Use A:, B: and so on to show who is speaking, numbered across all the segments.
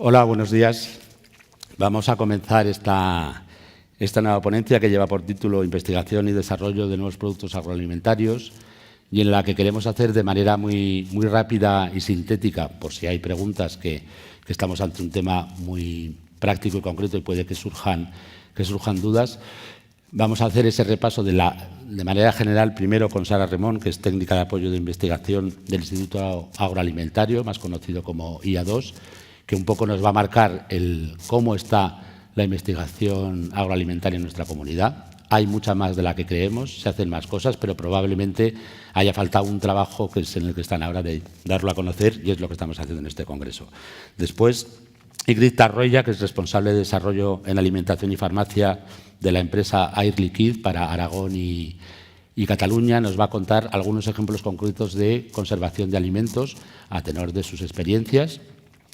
A: Hola, buenos días. Vamos a comenzar esta nueva ponencia que lleva por título Investigación y desarrollo de nuevos productos agroalimentarios y en la que queremos hacer de manera muy rápida y sintética, por si hay preguntas, que estamos ante un tema muy práctico y concreto y puede que surjan dudas. Vamos a hacer ese repaso de manera general, primero con Sara Remón, que es técnica de apoyo de investigación del Instituto Agroalimentario, más conocido como IA2, que un poco nos va a marcar cómo está la investigación agroalimentaria en nuestra comunidad. Hay mucha más de la que creemos, se hacen más cosas, pero probablemente haya faltado un trabajo que es en el que están ahora de darlo a conocer y es lo que estamos haciendo en este congreso. Después, Ingrid Tarroya, que es responsable de desarrollo en alimentación y farmacia de la empresa Air Liquide para Aragón y Cataluña, nos va a contar algunos ejemplos concretos de conservación de alimentos a tenor de sus experiencias.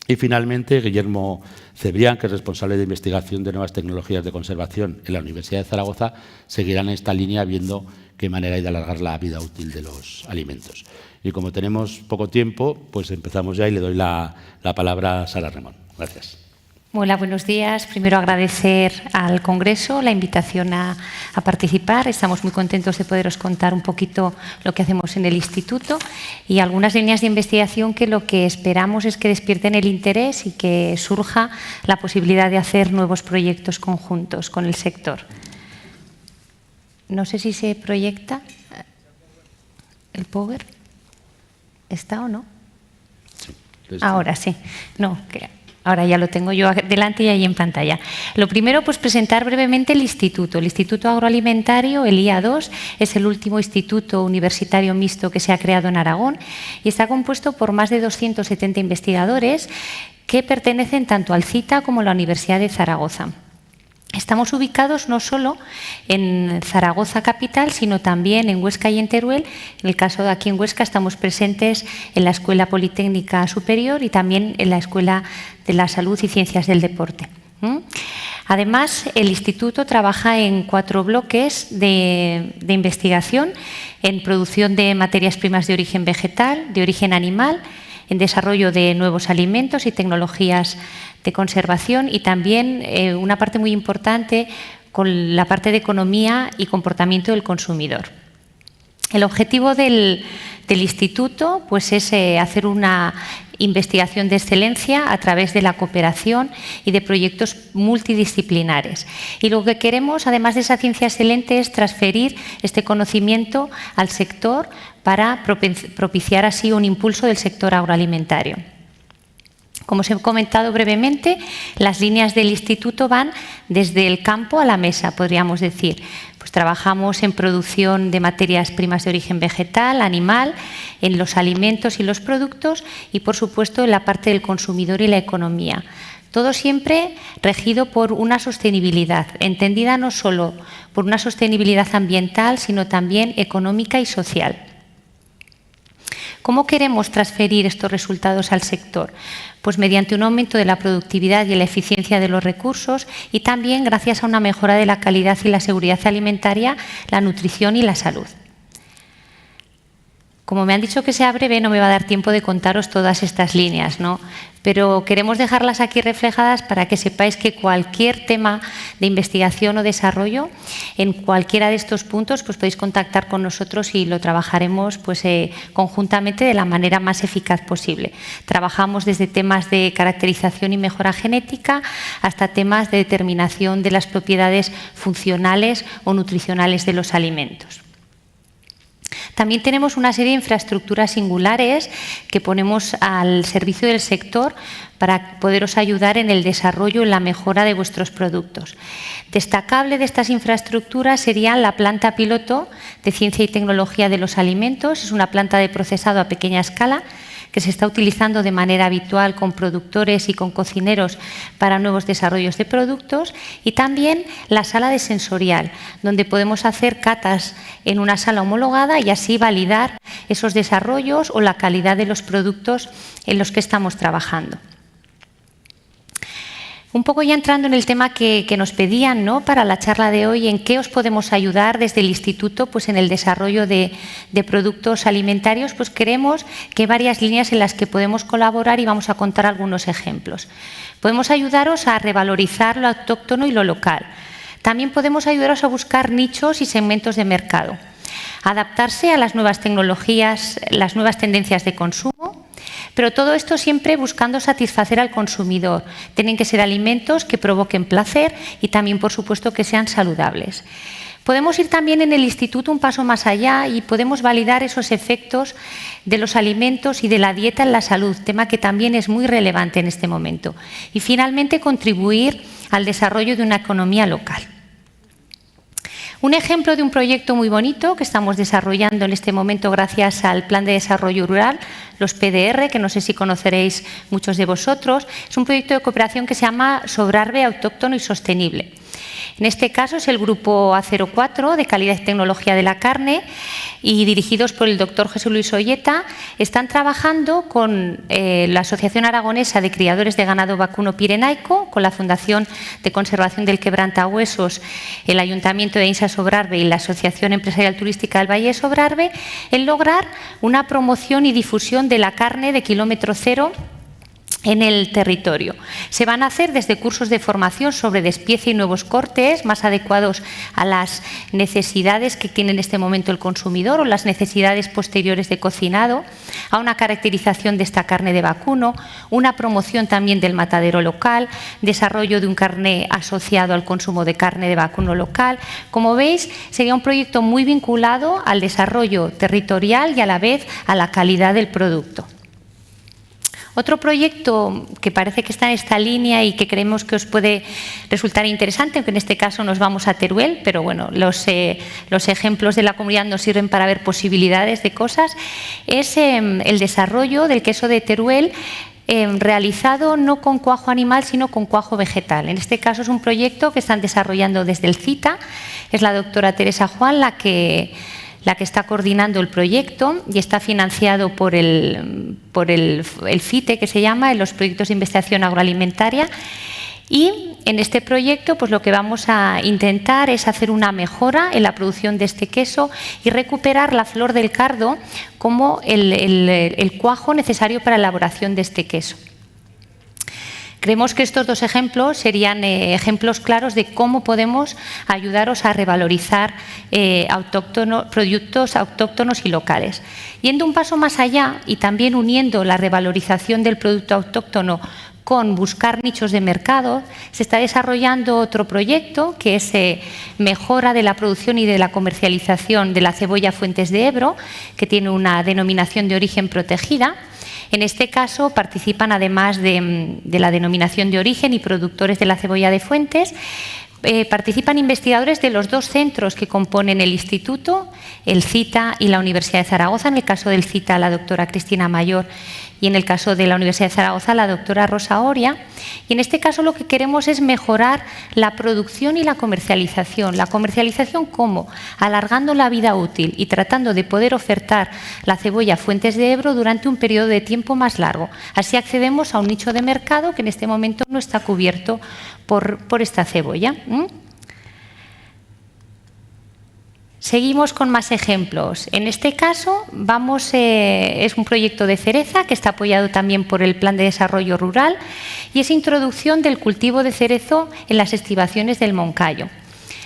A: Y finalmente, Guillermo Cebrián, que es responsable de investigación de nuevas tecnologías de conservación en la Universidad de Zaragoza, seguirá en esta línea viendo qué manera hay de alargar la vida útil de los alimentos. Y como tenemos poco tiempo, pues empezamos ya y le doy la palabra a Sara Remón. Gracias.
B: Hola, buenos días. Primero agradecer al Congreso la invitación a participar. Estamos muy contentos de poderos contar un poquito lo que hacemos en el Instituto y algunas líneas de investigación que lo que esperamos es que despierten el interés y que surja la posibilidad de hacer nuevos proyectos conjuntos con el sector. No sé si se proyecta el Power. ¿Está o no?
A: Sí.
B: Ahora sí. No, ahora ya lo tengo yo delante y ahí en pantalla. Lo primero, pues presentar brevemente el Instituto. El Instituto Agroalimentario, el IA2, es el último instituto universitario mixto que se ha creado en Aragón y está compuesto por más de 270 investigadores que pertenecen tanto al CITA como a la Universidad de Zaragoza. Estamos ubicados no solo en Zaragoza capital, sino también en Huesca y en Teruel. En el caso de aquí en Huesca estamos presentes en la Escuela Politécnica Superior y también en la Escuela de la Salud y Ciencias del Deporte. Además, el Instituto trabaja en 4 bloques de investigación en producción de materias primas de origen vegetal, de origen animal, en desarrollo de nuevos alimentos y tecnologías de conservación y también una parte muy importante con la parte de economía y comportamiento del consumidor. El objetivo del instituto pues, es hacer una investigación de excelencia a través de la cooperación y de proyectos multidisciplinares. Y lo que queremos, además de esa ciencia excelente, es transferir este conocimiento al sector para propiciar así un impulso del sector agroalimentario. Como os he comentado brevemente, las líneas del instituto van desde el campo a la mesa, podríamos decir. Pues trabajamos en producción de materias primas de origen vegetal, animal, en los alimentos y los productos y, por supuesto, en la parte del consumidor y la economía. Todo siempre regido por una sostenibilidad, entendida no solo por una sostenibilidad ambiental, sino también económica y social. ¿Cómo queremos transferir estos resultados al sector? Pues mediante un aumento de la productividad y la eficiencia de los recursos y también gracias a una mejora de la calidad y la seguridad alimentaria, la nutrición y la salud. Como me han dicho que sea breve, no me va a dar tiempo de contaros todas estas líneas, ¿no? Pero queremos dejarlas aquí reflejadas para que sepáis que cualquier tema de investigación o desarrollo, en cualquiera de estos puntos, pues podéis contactar con nosotros y lo trabajaremos pues, conjuntamente de la manera más eficaz posible. Trabajamos desde temas de caracterización y mejora genética hasta temas de determinación de las propiedades funcionales o nutricionales de los alimentos. También tenemos una serie de infraestructuras singulares que ponemos al servicio del sector para poderos ayudar en el desarrollo y la mejora de vuestros productos. Destacable de estas infraestructuras sería la planta piloto de ciencia y tecnología de los alimentos. Es una planta de procesado a pequeña escala que se está utilizando de manera habitual con productores y con cocineros para nuevos desarrollos de productos, y también la sala de sensorial, donde podemos hacer catas en una sala homologada y así validar esos desarrollos o la calidad de los productos en los que estamos trabajando. Un poco ya entrando en el tema que nos pedían, ¿no?, para la charla de hoy, en qué os podemos ayudar desde el Instituto pues en el desarrollo de productos alimentarios, pues creemos que hay varias líneas en las que podemos colaborar y vamos a contar algunos ejemplos. Podemos ayudaros a revalorizar lo autóctono y lo local. También podemos ayudaros a buscar nichos y segmentos de mercado, adaptarse a las nuevas tecnologías, las nuevas tendencias de consumo, pero todo esto siempre buscando satisfacer al consumidor. Tienen que ser alimentos que provoquen placer y también, por supuesto, que sean saludables. Podemos ir también en el instituto un paso más allá y podemos validar esos efectos de los alimentos y de la dieta en la salud, tema que también es muy relevante en este momento. Y finalmente contribuir al desarrollo de una economía local. Un ejemplo de un proyecto muy bonito que estamos desarrollando en este momento gracias al Plan de Desarrollo Rural, los PDR, que no sé si conoceréis muchos de vosotros, es un proyecto de cooperación que se llama Sobrarbe Autóctono y Sostenible. En este caso es el grupo A04 de Calidad y Tecnología de la Carne y dirigidos por el doctor Jesús Luis Olleta, están trabajando con la Asociación Aragonesa de Criadores de Ganado Vacuno Pirenaico, con la Fundación de Conservación del Quebrantahuesos, el Ayuntamiento de Insa Sobrarbe y la Asociación Empresarial Turística del Valle de Sobrarbe, en lograr una promoción y difusión de la carne de kilómetro cero en el territorio. Se van a hacer desde cursos de formación sobre despiece y nuevos cortes más adecuados a las necesidades que tiene en este momento el consumidor o las necesidades posteriores de cocinado, a una caracterización de esta carne de vacuno, una promoción también del matadero local, desarrollo de un carné asociado al consumo de carne de vacuno local. Como veis, sería un proyecto muy vinculado al desarrollo territorial y a la vez a la calidad del producto. Otro proyecto que parece que está en esta línea y que creemos que os puede resultar interesante, aunque en este caso nos vamos a Teruel, pero bueno, los ejemplos de la comunidad nos sirven para ver posibilidades de cosas, es el desarrollo del queso de Teruel realizado no con cuajo animal, sino con cuajo vegetal. En este caso es un proyecto que están desarrollando desde el CITA, es la doctora Teresa Juan la que está coordinando el proyecto y está financiado por el FITE, que se llama, en los proyectos de investigación agroalimentaria. Y en este proyecto pues lo que vamos a intentar es hacer una mejora en la producción de este queso y recuperar la flor del cardo como el cuajo necesario para la elaboración de este queso. Creemos que estos dos ejemplos serían ejemplos claros de cómo podemos ayudaros a revalorizar productos autóctonos y locales. Yendo un paso más allá y también uniendo la revalorización del producto autóctono con buscar nichos de mercado, se está desarrollando otro proyecto que es mejora de la producción y de la comercialización de la cebolla Fuentes de Ebro, que tiene una denominación de origen protegida. En este caso participan, además de la denominación de origen y productores de la cebolla de Fuentes, participan investigadores de los dos centros que componen el instituto, el CITA y la Universidad de Zaragoza. En el caso del CITA, la doctora Cristina Mayor, y en el caso de la Universidad de Zaragoza, la doctora Rosa Oria. Y en este caso lo que queremos es mejorar la producción y la comercialización. La comercialización, ¿cómo? Alargando la vida útil y tratando de poder ofertar la cebolla Fuentes de Ebro durante un periodo de tiempo más largo. Así accedemos a un nicho de mercado que en este momento no está cubierto por esta cebolla. Seguimos con más ejemplos. En este caso es un proyecto de cereza que está apoyado también por el Plan de Desarrollo Rural y es introducción del cultivo de cerezo en las estribaciones del Moncayo.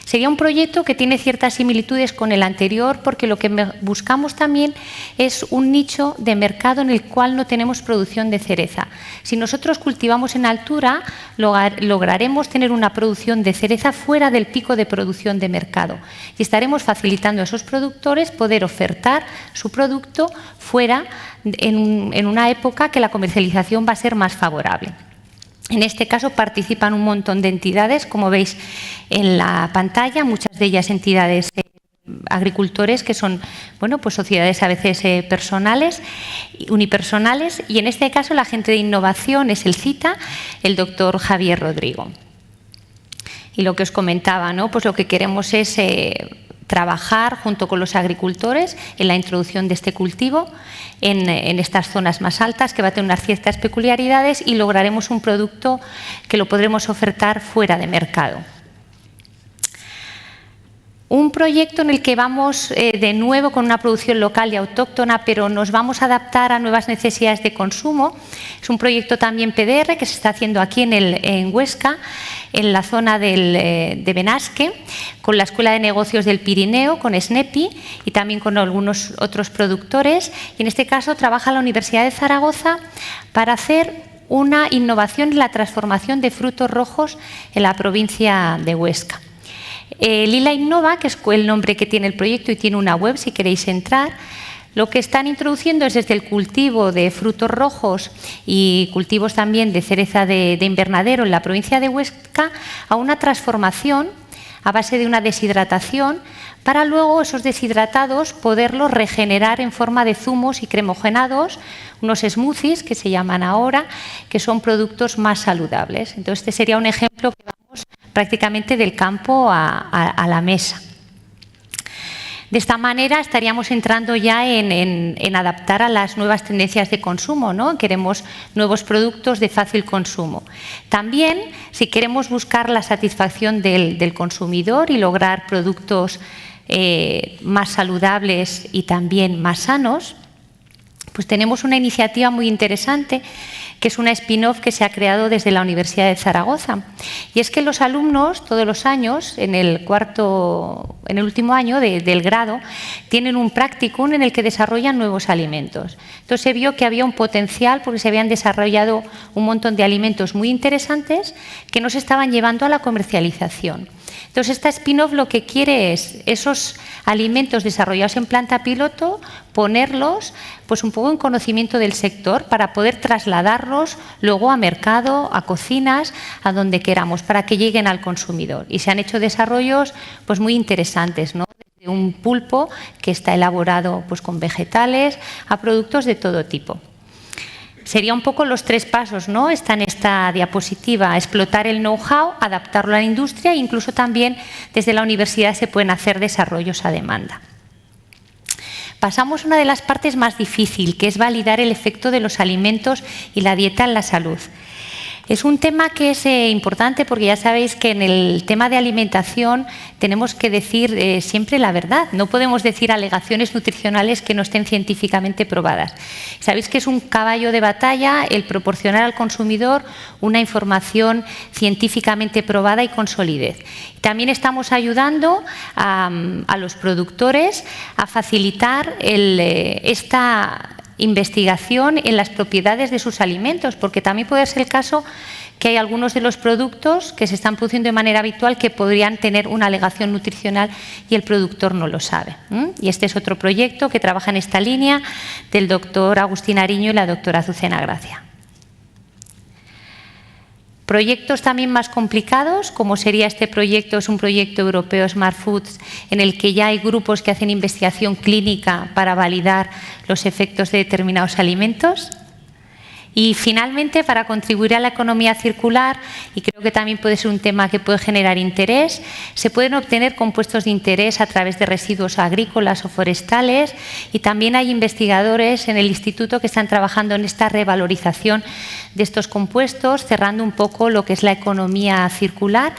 B: Sería un proyecto que tiene ciertas similitudes con el anterior porque lo que buscamos también es un nicho de mercado en el cual no tenemos producción de cereza. Si nosotros cultivamos en altura, lograremos tener una producción de cereza fuera del pico de producción de mercado y estaremos facilitando a esos productores poder ofertar su producto fuera en una época que la comercialización va a ser más favorable. En este caso participan un montón de entidades, como veis en la pantalla, muchas de ellas entidades agricultores que son pues sociedades a veces personales, unipersonales, y en este caso el agente de innovación es el CITA, el doctor Javier Rodrigo. Y lo que os comentaba, pues lo que queremos es trabajar junto con los agricultores en la introducción de este cultivo en estas zonas más altas, que va a tener unas ciertas peculiaridades, y lograremos un producto que lo podremos ofertar fuera de mercado. Un proyecto en el que vamos de nuevo con una producción local y autóctona, pero nos vamos a adaptar a nuevas necesidades de consumo. Es un proyecto también PDR que se está haciendo aquí en Huesca, en la zona de Benasque, con la Escuela de Negocios del Pirineo, con SNEPI y también con algunos otros productores. Y en este caso trabaja la Universidad de Zaragoza para hacer una innovación en la transformación de frutos rojos en la provincia de Huesca. Lila Innova, que es el nombre que tiene el proyecto y tiene una web si queréis entrar, lo que están introduciendo es desde el cultivo de frutos rojos y cultivos también de cereza de invernadero en la provincia de Huesca a una transformación a base de una deshidratación para luego esos deshidratados poderlos regenerar en forma de zumos y cremogenados, unos smoothies que se llaman ahora, que son productos más saludables. Entonces, este sería un ejemplo que vamos prácticamente del campo a la mesa. De esta manera estaríamos entrando ya en adaptar a las nuevas tendencias de consumo, ¿no? Queremos nuevos productos de fácil consumo. También, si queremos buscar la satisfacción del consumidor y lograr productos más saludables y también más sanos, pues tenemos una iniciativa muy interesante que es una spin-off que se ha creado desde la Universidad de Zaragoza. Y es que los alumnos, todos los años, en el último año del grado, tienen un practicum en el que desarrollan nuevos alimentos. Entonces se vio que había un potencial porque se habían desarrollado un montón de alimentos muy interesantes que no se estaban llevando a la comercialización. Entonces, esta spin-off lo que quiere es esos alimentos desarrollados en planta piloto, ponerlos pues un poco en conocimiento del sector para poder trasladarlos luego a mercado, a cocinas, a donde queramos, para que lleguen al consumidor. Y se han hecho desarrollos pues muy interesantes, ¿no? Desde un pulpo que está elaborado pues con vegetales a productos de todo tipo. Sería un poco los tres pasos, ¿no? Está en esta diapositiva: explotar el know-how, adaptarlo a la industria e incluso también desde la universidad se pueden hacer desarrollos a demanda. Pasamos a una de las partes más difíciles, que es validar el efecto de los alimentos y la dieta en la salud. Es un tema que es importante porque ya sabéis que en el tema de alimentación tenemos que decir siempre la verdad. No podemos decir alegaciones nutricionales que no estén científicamente probadas. Sabéis que es un caballo de batalla el proporcionar al consumidor una información científicamente probada y con solidez. También estamos ayudando a los productores a facilitar esta investigación en las propiedades de sus alimentos, porque también puede ser el caso que hay algunos de los productos que se están produciendo de manera habitual que podrían tener una alegación nutricional y el productor no lo sabe. Y este es otro proyecto que trabaja en esta línea del doctor Agustín Ariño y la doctora Azucena Gracia. Proyectos también más complicados, como sería este proyecto, es un proyecto europeo Smart Foods, en el que ya hay grupos que hacen investigación clínica para validar los efectos de determinados alimentos. Y finalmente, para contribuir a la economía circular, y creo que también puede ser un tema que puede generar interés, se pueden obtener compuestos de interés a través de residuos agrícolas o forestales, y también hay investigadores en el instituto que están trabajando en esta revalorización de estos compuestos, cerrando un poco lo que es la economía circular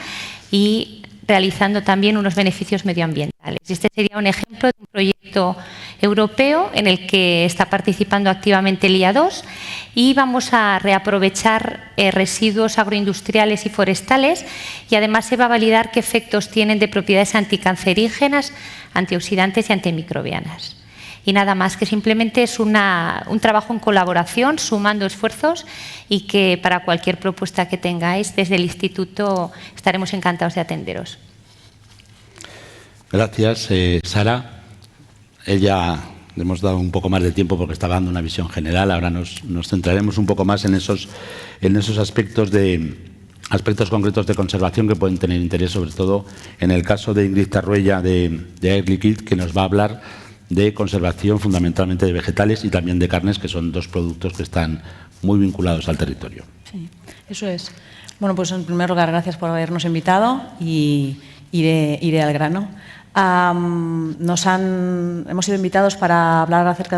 B: y realizando también unos beneficios medioambientales. Este sería un ejemplo de un proyecto europeo en el que está participando activamente el IA2 y vamos a reaprovechar residuos agroindustriales y forestales y además se va a validar qué efectos tienen de propiedades anticancerígenas, antioxidantes y antimicrobianas. Y nada más, que simplemente es un trabajo en colaboración, sumando esfuerzos, y que para cualquier propuesta que tengáis desde el instituto estaremos encantados de atenderos.
A: Gracias, Sara. Ella le hemos dado un poco más de tiempo porque estaba dando una visión general. Ahora nos centraremos un poco más en esos aspectos concretos de conservación que pueden tener interés, sobre todo en el caso de Ingrid Tarruella de Air Liquide, que nos va a hablar de conservación fundamentalmente de vegetales y también de carnes, que son dos productos que están muy vinculados al territorio.
C: Sí, eso es. Bueno, pues en primer lugar, gracias por habernos invitado y iré al grano. Hemos sido invitados para hablar acerca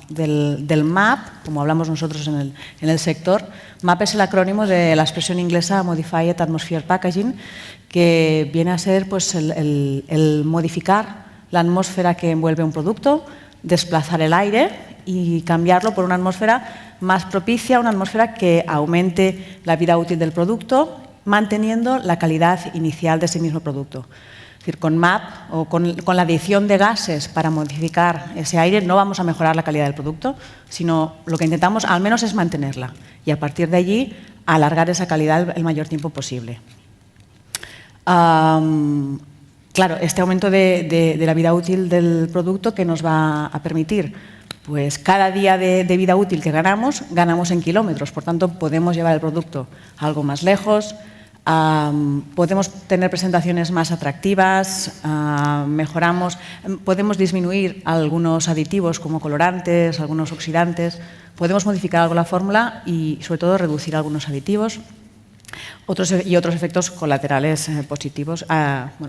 C: del MAP, como hablamos nosotros en el sector. MAP es el acrónimo de la expresión inglesa Modified Atmosphere Packaging, que viene a ser pues, el modificar la atmósfera que envuelve un producto, desplazar el aire y cambiarlo por una atmósfera más propicia, una atmósfera que aumente la vida útil del producto, manteniendo la calidad inicial de ese mismo producto. Es decir, con MAP o con la adición de gases para modificar ese aire no vamos a mejorar la calidad del producto, sino lo que intentamos al menos es mantenerla y a partir de allí alargar esa calidad el mayor tiempo posible. Claro, este aumento de la vida útil del producto, ¿qué nos va a permitir? Pues cada día de vida útil que ganamos en kilómetros, por tanto podemos llevar el producto algo más lejos. Podemos tener presentaciones más atractivas, podemos disminuir algunos aditivos como colorantes, algunos oxidantes, podemos modificar algo la fórmula y sobre todo reducir algunos aditivos otros efectos colaterales positivos,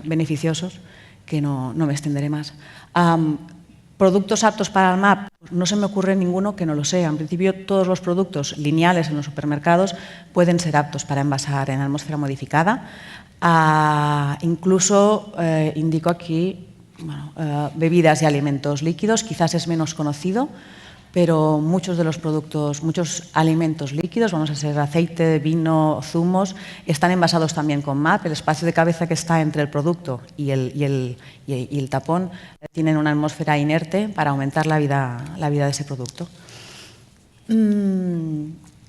C: beneficiosos, que no me extenderé más. Productos aptos para el MAP, no se me ocurre ninguno que no lo sea. En principio, todos los productos lineales en los supermercados pueden ser aptos para envasar en atmósfera modificada. Incluso indico aquí bebidas y alimentos líquidos, quizás es menos conocido, pero muchos de los productos, muchos alimentos líquidos, vamos a ser aceite, vino, zumos, están envasados también con MAP. El espacio de cabeza que está entre el producto y el tapón tienen una atmósfera inerte para aumentar la vida de ese producto.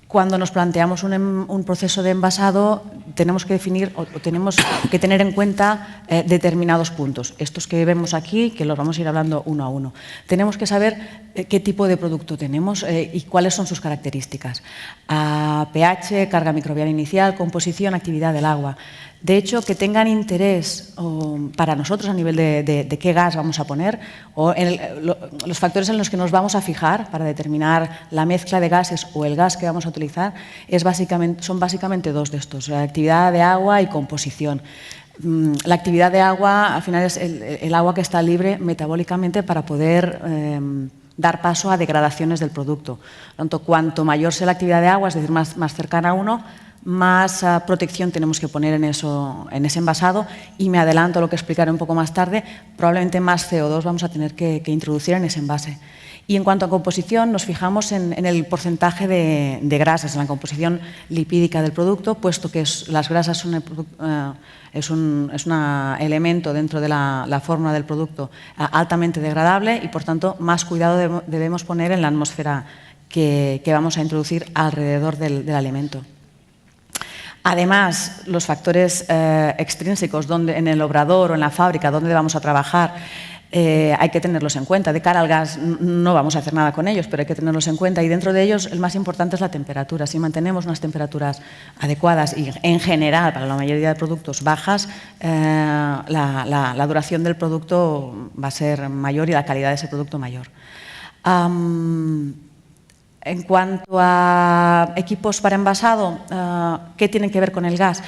C: Cuando nos planteamos un proceso de envasado, tenemos que definir o tenemos que tener en cuenta determinados puntos. Estos que vemos aquí, que los vamos a ir hablando uno a uno. Tenemos que saber qué tipo de producto tenemos y cuáles son sus características. pH, carga microbiana inicial, composición, actividad del agua. De hecho, que tengan interés para nosotros a nivel de qué gas vamos a poner o los factores en los que nos vamos a fijar para determinar la mezcla de gases o el gas que vamos a utilizar son básicamente dos de estos, la actividad de agua y composición. La actividad de agua, al final, es el agua que está libre metabólicamente para poder dar paso a degradaciones del producto. Por tanto, cuanto mayor sea la actividad de agua, es decir, más cercana a uno, más protección tenemos que poner en ese envasado y me adelanto a lo que explicaré un poco más tarde, probablemente más CO2 vamos a tener que introducir en ese envase. Y en cuanto a composición, nos fijamos en el porcentaje de grasas, en la composición lipídica del producto, puesto que las grasas es un elemento dentro de la fórmula del producto altamente degradable y, por tanto, más cuidado debemos poner en la atmósfera que vamos a introducir alrededor del alimento. Además, los factores extrínsecos en el obrador o en la fábrica donde vamos a trabajar hay que tenerlos en cuenta. De cara al gas no vamos a hacer nada con ellos, pero hay que tenerlos en cuenta y dentro de ellos el más importante es la temperatura. Si mantenemos unas temperaturas adecuadas y en general para la mayoría de productos bajas, la duración del producto va a ser mayor y la calidad de ese producto mayor. En cuanto a equipos para envasado, ¿qué tienen que ver con el gas?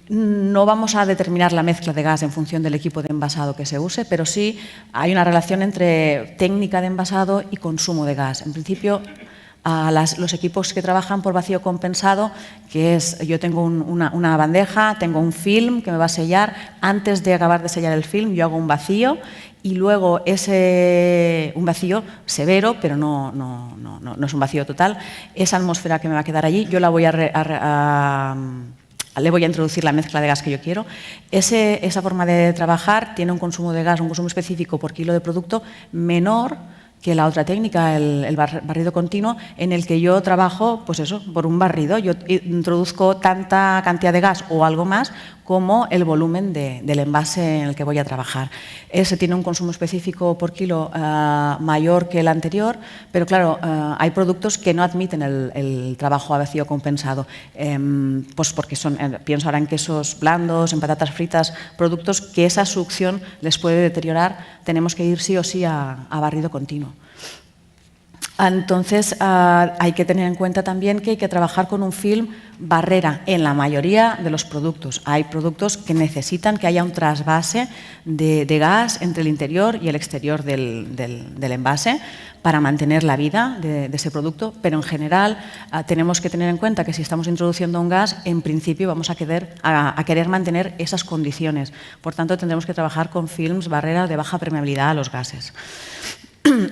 C: No vamos a determinar la mezcla de gas en función del equipo de envasado que se use, pero sí hay una relación entre técnica de envasado y consumo de gas. En principio, los equipos que trabajan por vacío compensado, que es, yo tengo una bandeja, tengo un film que me va a sellar, antes de acabar de sellar el film yo hago un vacío y luego un vacío severo, pero no es un vacío total, esa atmósfera que me va a quedar allí, yo la voy le voy a introducir la mezcla de gas que yo quiero. Esa forma de trabajar tiene un consumo de gas, un consumo específico por kilo de producto menor que la otra técnica, el barrido continuo, en el que yo trabajo, pues eso, por un barrido. Yo introduzco tanta cantidad de gas o algo más como el volumen del envase en el que voy a trabajar. Ese tiene un consumo específico por kilo mayor que el anterior, pero claro, hay productos que no admiten el trabajo a vacío compensado, pues porque pienso ahora en quesos blandos, en patatas fritas, productos que esa succión les puede deteriorar, tenemos que ir sí o sí a barrido continuo. Entonces, hay que tener en cuenta también que hay que trabajar con un film barrera en la mayoría de los productos. Hay productos que necesitan que haya un trasvase de gas entre el interior y el exterior del envase para mantener la vida de ese producto, pero en general tenemos que tener en cuenta que si estamos introduciendo un gas, en principio vamos a querer mantener esas condiciones. Por tanto, tendremos que trabajar con films barrera de baja permeabilidad a los gases.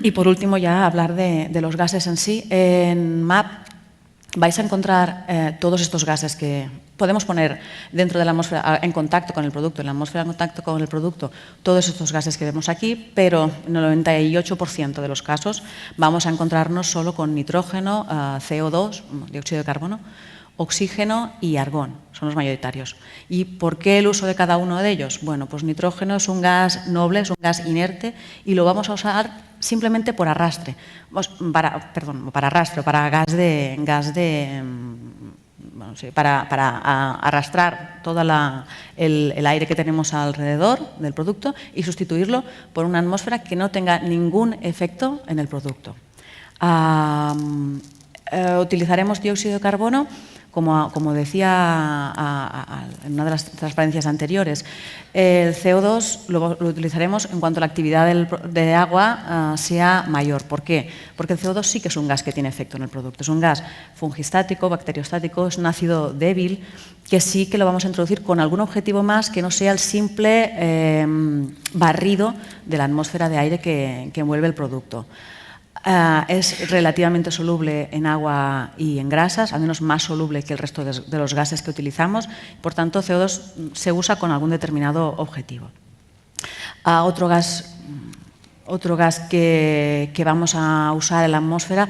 C: Y por último, ya hablar de los gases en sí. En MAP vais a encontrar todos estos gases que podemos poner dentro de la atmósfera en contacto con el producto, en la atmósfera en contacto con el producto, todos estos gases que vemos aquí, pero en el 98% de los casos vamos a encontrarnos solo con nitrógeno, CO2, dióxido de carbono, oxígeno y argón, son los mayoritarios. ¿Y por qué el uso de cada uno de ellos? Bueno, pues nitrógeno es un gas noble, es un gas inerte y lo vamos a usar simplemente por arrastre, para arrastrar todo el aire que tenemos alrededor del producto y sustituirlo por una atmósfera que no tenga ningún efecto en el producto. Utilizaremos dióxido de carbono, como decía en una de las transparencias anteriores. El CO2 lo utilizaremos en cuanto la actividad de agua sea mayor. ¿Por qué? Porque el CO2 sí que es un gas que tiene efecto en el producto. Es un gas fungistático, bacteriostático, es un ácido débil que sí que lo vamos a introducir con algún objetivo más que no sea el simple barrido de la atmósfera de aire que envuelve el producto. Es relativamente soluble en agua y en grasas, al menos más soluble que el resto de los gases que utilizamos. Por tanto, CO2 se usa con algún determinado objetivo. Otro gas que vamos a usar en la atmósfera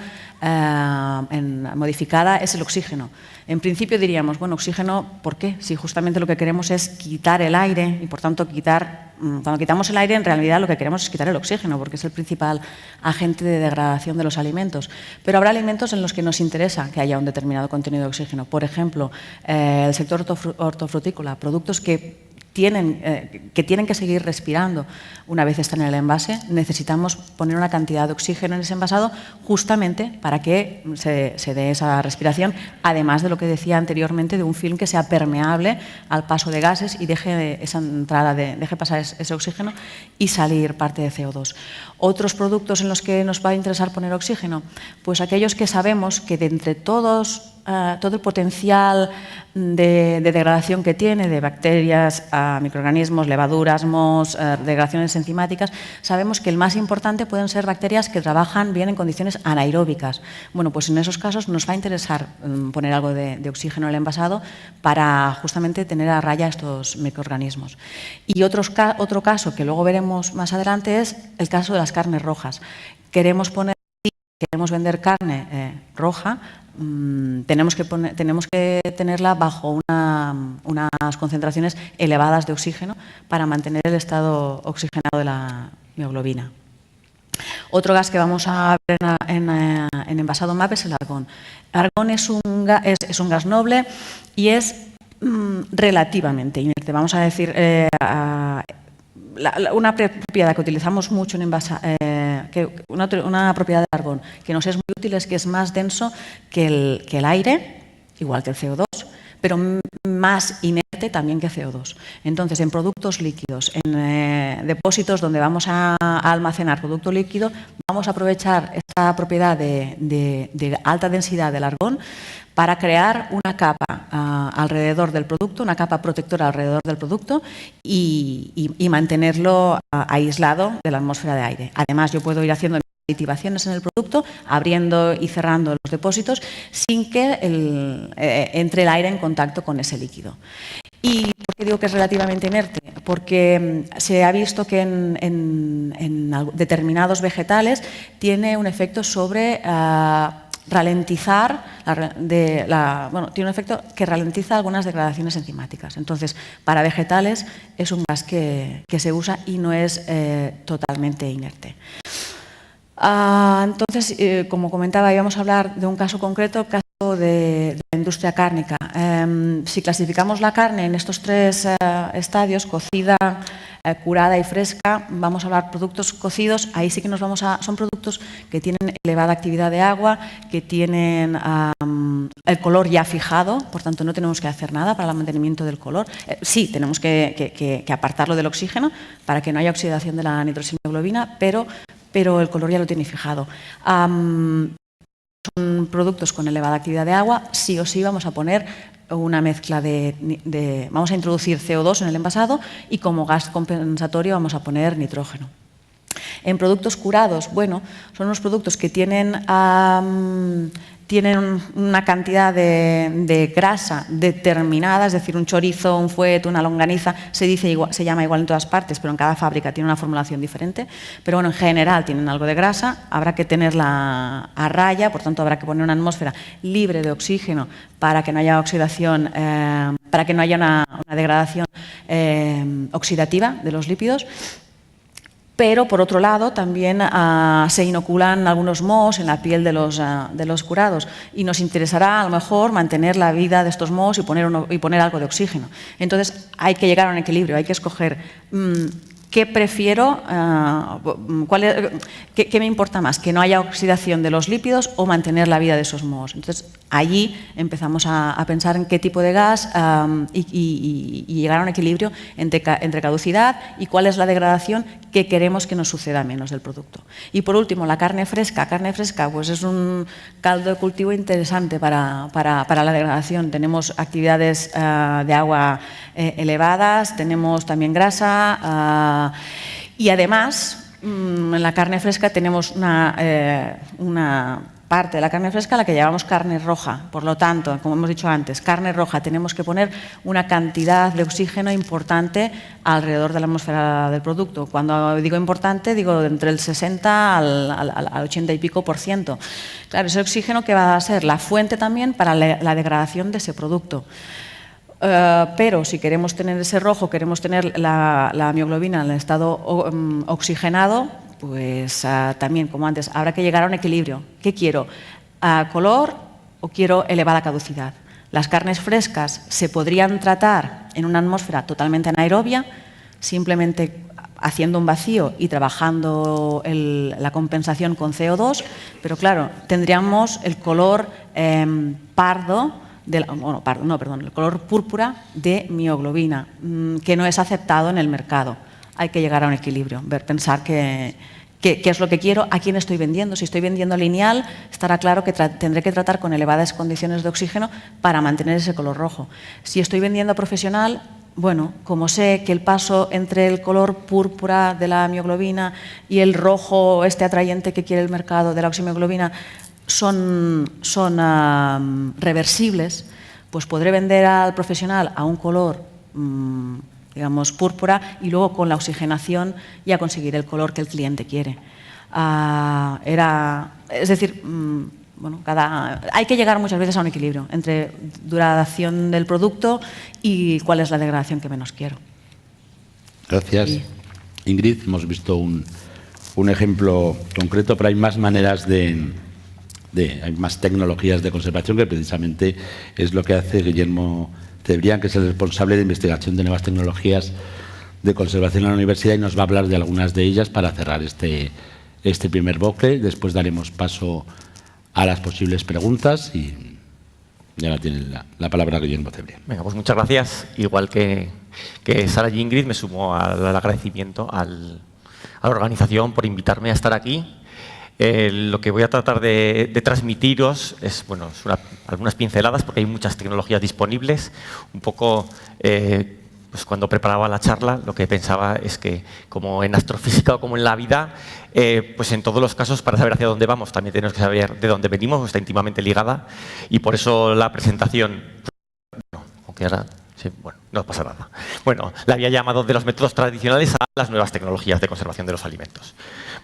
C: modificada es el oxígeno. En principio diríamos, bueno, oxígeno, ¿por qué? Si justamente lo que queremos es quitar el aire y, por tanto, cuando quitamos el aire, en realidad lo que queremos es quitar el oxígeno, porque es el principal agente de degradación de los alimentos. Pero habrá alimentos en los que nos interesa que haya un determinado contenido de oxígeno. Por ejemplo, el sector hortofrutícola, productos que tienen que seguir respirando una vez están en el envase, necesitamos poner una cantidad de oxígeno en ese envasado justamente para que se dé esa respiración, además de lo que decía anteriormente de un film que sea permeable al paso de gases y deje pasar ese oxígeno y salir parte de CO2. Otros productos en los que nos va a interesar poner oxígeno, pues aquellos que sabemos que de entre todo el potencial de degradación que tiene de bacterias, microorganismos, levaduras, mohos, degradaciones enzimáticas, sabemos que el más importante pueden ser bacterias que trabajan bien en condiciones anaeróbicas. Bueno, pues en esos casos nos va a interesar poner algo de oxígeno en el envasado para justamente tener a raya estos microorganismos. Y otro caso que luego veremos más adelante es el caso de las carnes rojas. Queremos vender carne roja, tenemos que tenerla bajo unas concentraciones elevadas de oxígeno para mantener el estado oxigenado de la mioglobina. Otro gas que vamos a ver en envasado MAP es el argón. El argón es un gas noble y es relativamente inerte. Vamos a decir, una propiedad que utilizamos mucho en una propiedad del argón que nos es muy útil es que es más denso que el aire, igual que el CO2, pero más inerte también que CO2. Entonces, en productos líquidos, en depósitos donde vamos a almacenar producto líquido, vamos a aprovechar esta propiedad de alta densidad del argón para crear una capa alrededor del producto, una capa protectora alrededor del producto y mantenerlo aislado de la atmósfera de aire. Además, yo puedo ir haciendo aditivaciones en el producto, abriendo y cerrando los depósitos sin que entre el aire en contacto con ese líquido. ¿Y por qué digo que es relativamente inerte? Porque se ha visto que en determinados vegetales tiene un efecto sobre ralentizar, tiene un efecto que ralentiza algunas degradaciones enzimáticas. Entonces, para vegetales es un gas que se usa y no es totalmente inerte. Entonces, como comentaba, íbamos a hablar de un caso concreto, el caso de la industria cárnica. Si clasificamos la carne en estos tres estadios, cocida, curada y fresca, vamos a hablar productos cocidos, ahí sí que nos vamos a... Son productos que tienen elevada actividad de agua, que tienen el color ya fijado, por tanto no tenemos que hacer nada para el mantenimiento del color. Sí, tenemos que apartarlo del oxígeno para que no haya oxidación de la nitrosaminoglobina, pero el color ya lo tiene fijado. Son productos con elevada actividad de agua, sí o sí vamos a poner una mezcla vamos a introducir CO2 en el envasado y como gas compensatorio vamos a poner nitrógeno. En productos curados, bueno, son unos productos que tienen una cantidad de grasa determinada, es decir, un chorizo, un fuet, una longaniza, se llama igual en todas partes, pero en cada fábrica tiene una formulación diferente. Pero bueno, en general tienen algo de grasa, habrá que tenerla a raya, por tanto habrá que poner una atmósfera libre de oxígeno para que no haya oxidación, para que no haya una degradación oxidativa de los lípidos. Pero, por otro lado, también se inoculan algunos mohos en la piel de los curados y nos interesará, a lo mejor, mantener la vida de estos mohos y poner algo de oxígeno. Entonces, hay que llegar a un equilibrio, hay que escoger qué prefiero, qué me importa más, que no haya oxidación de los lípidos o mantener la vida de esos mohos. Entonces, allí empezamos a pensar en qué tipo de gas y llegar a un equilibrio entre caducidad y cuál es la degradación que queremos que nos suceda menos del producto. Y por último, la carne fresca. Carne fresca pues es un caldo de cultivo interesante para la degradación. Tenemos actividades de agua elevadas, tenemos también grasa y además en la carne fresca tenemos una parte de la carne fresca a la que llamamos carne roja. Por lo tanto, como hemos dicho antes, carne roja, tenemos que poner una cantidad de oxígeno importante alrededor de la atmósfera del producto. Cuando digo importante, digo entre el 60 al 80 y pico %. Claro, ese oxígeno que va a ser la fuente también para la degradación de ese producto. Pero si queremos tener ese rojo, queremos tener la mioglobina en el estado oxigenado, pues también, como antes, habrá que llegar a un equilibrio. ¿Qué quiero? ¿Color o quiero elevada caducidad? Las carnes frescas se podrían tratar en una atmósfera totalmente anaerobia, simplemente haciendo un vacío y trabajando la compensación con CO2, pero claro, tendríamos el color pardo, el color púrpura de mioglobina, que no es aceptado en el mercado. Hay que llegar a un equilibrio, pensar qué es lo que quiero, a quién estoy vendiendo. Si estoy vendiendo lineal, estará claro que tendré que tratar con elevadas condiciones de oxígeno para mantener ese color rojo. Si estoy vendiendo profesional, bueno, como sé que el paso entre el color púrpura de la mioglobina y el rojo, este atrayente que quiere el mercado de la oximioglobina, son reversibles, pues podré vender al profesional a un color digamos, púrpura, y luego con la oxigenación ya conseguir el color que el cliente quiere. Es decir, bueno, hay que llegar muchas veces a un equilibrio entre duración del producto y cuál es la degradación que menos quiero.
A: Gracias.
C: Sí.
A: Ingrid, hemos visto un ejemplo concreto, pero hay más maneras hay más tecnologías de conservación, que precisamente es lo que hace Guillermo Cebrián, que es el responsable de investigación de nuevas tecnologías de conservación en la universidad, y nos va a hablar de algunas de ellas para cerrar este primer bloque. Después daremos paso a las posibles preguntas y ahora tiene la palabra Guillermo Cebrián.
D: Venga, pues muchas gracias. Igual que Sara y Ingrid, me sumo al agradecimiento a la organización por invitarme a estar aquí. Lo que voy a tratar de transmitiros es, bueno, algunas pinceladas, porque hay muchas tecnologías disponibles. Un poco, pues cuando preparaba la charla, lo que pensaba es que, como en astrofísica o como en la vida, pues en todos los casos, para saber hacia dónde vamos, también tenemos que saber de dónde venimos, está íntimamente ligada. Y por eso la presentación, bueno, aunque ahora... Sí, bueno, no pasa nada. Bueno, la había llamado de los métodos tradicionales a las nuevas tecnologías de conservación de los alimentos.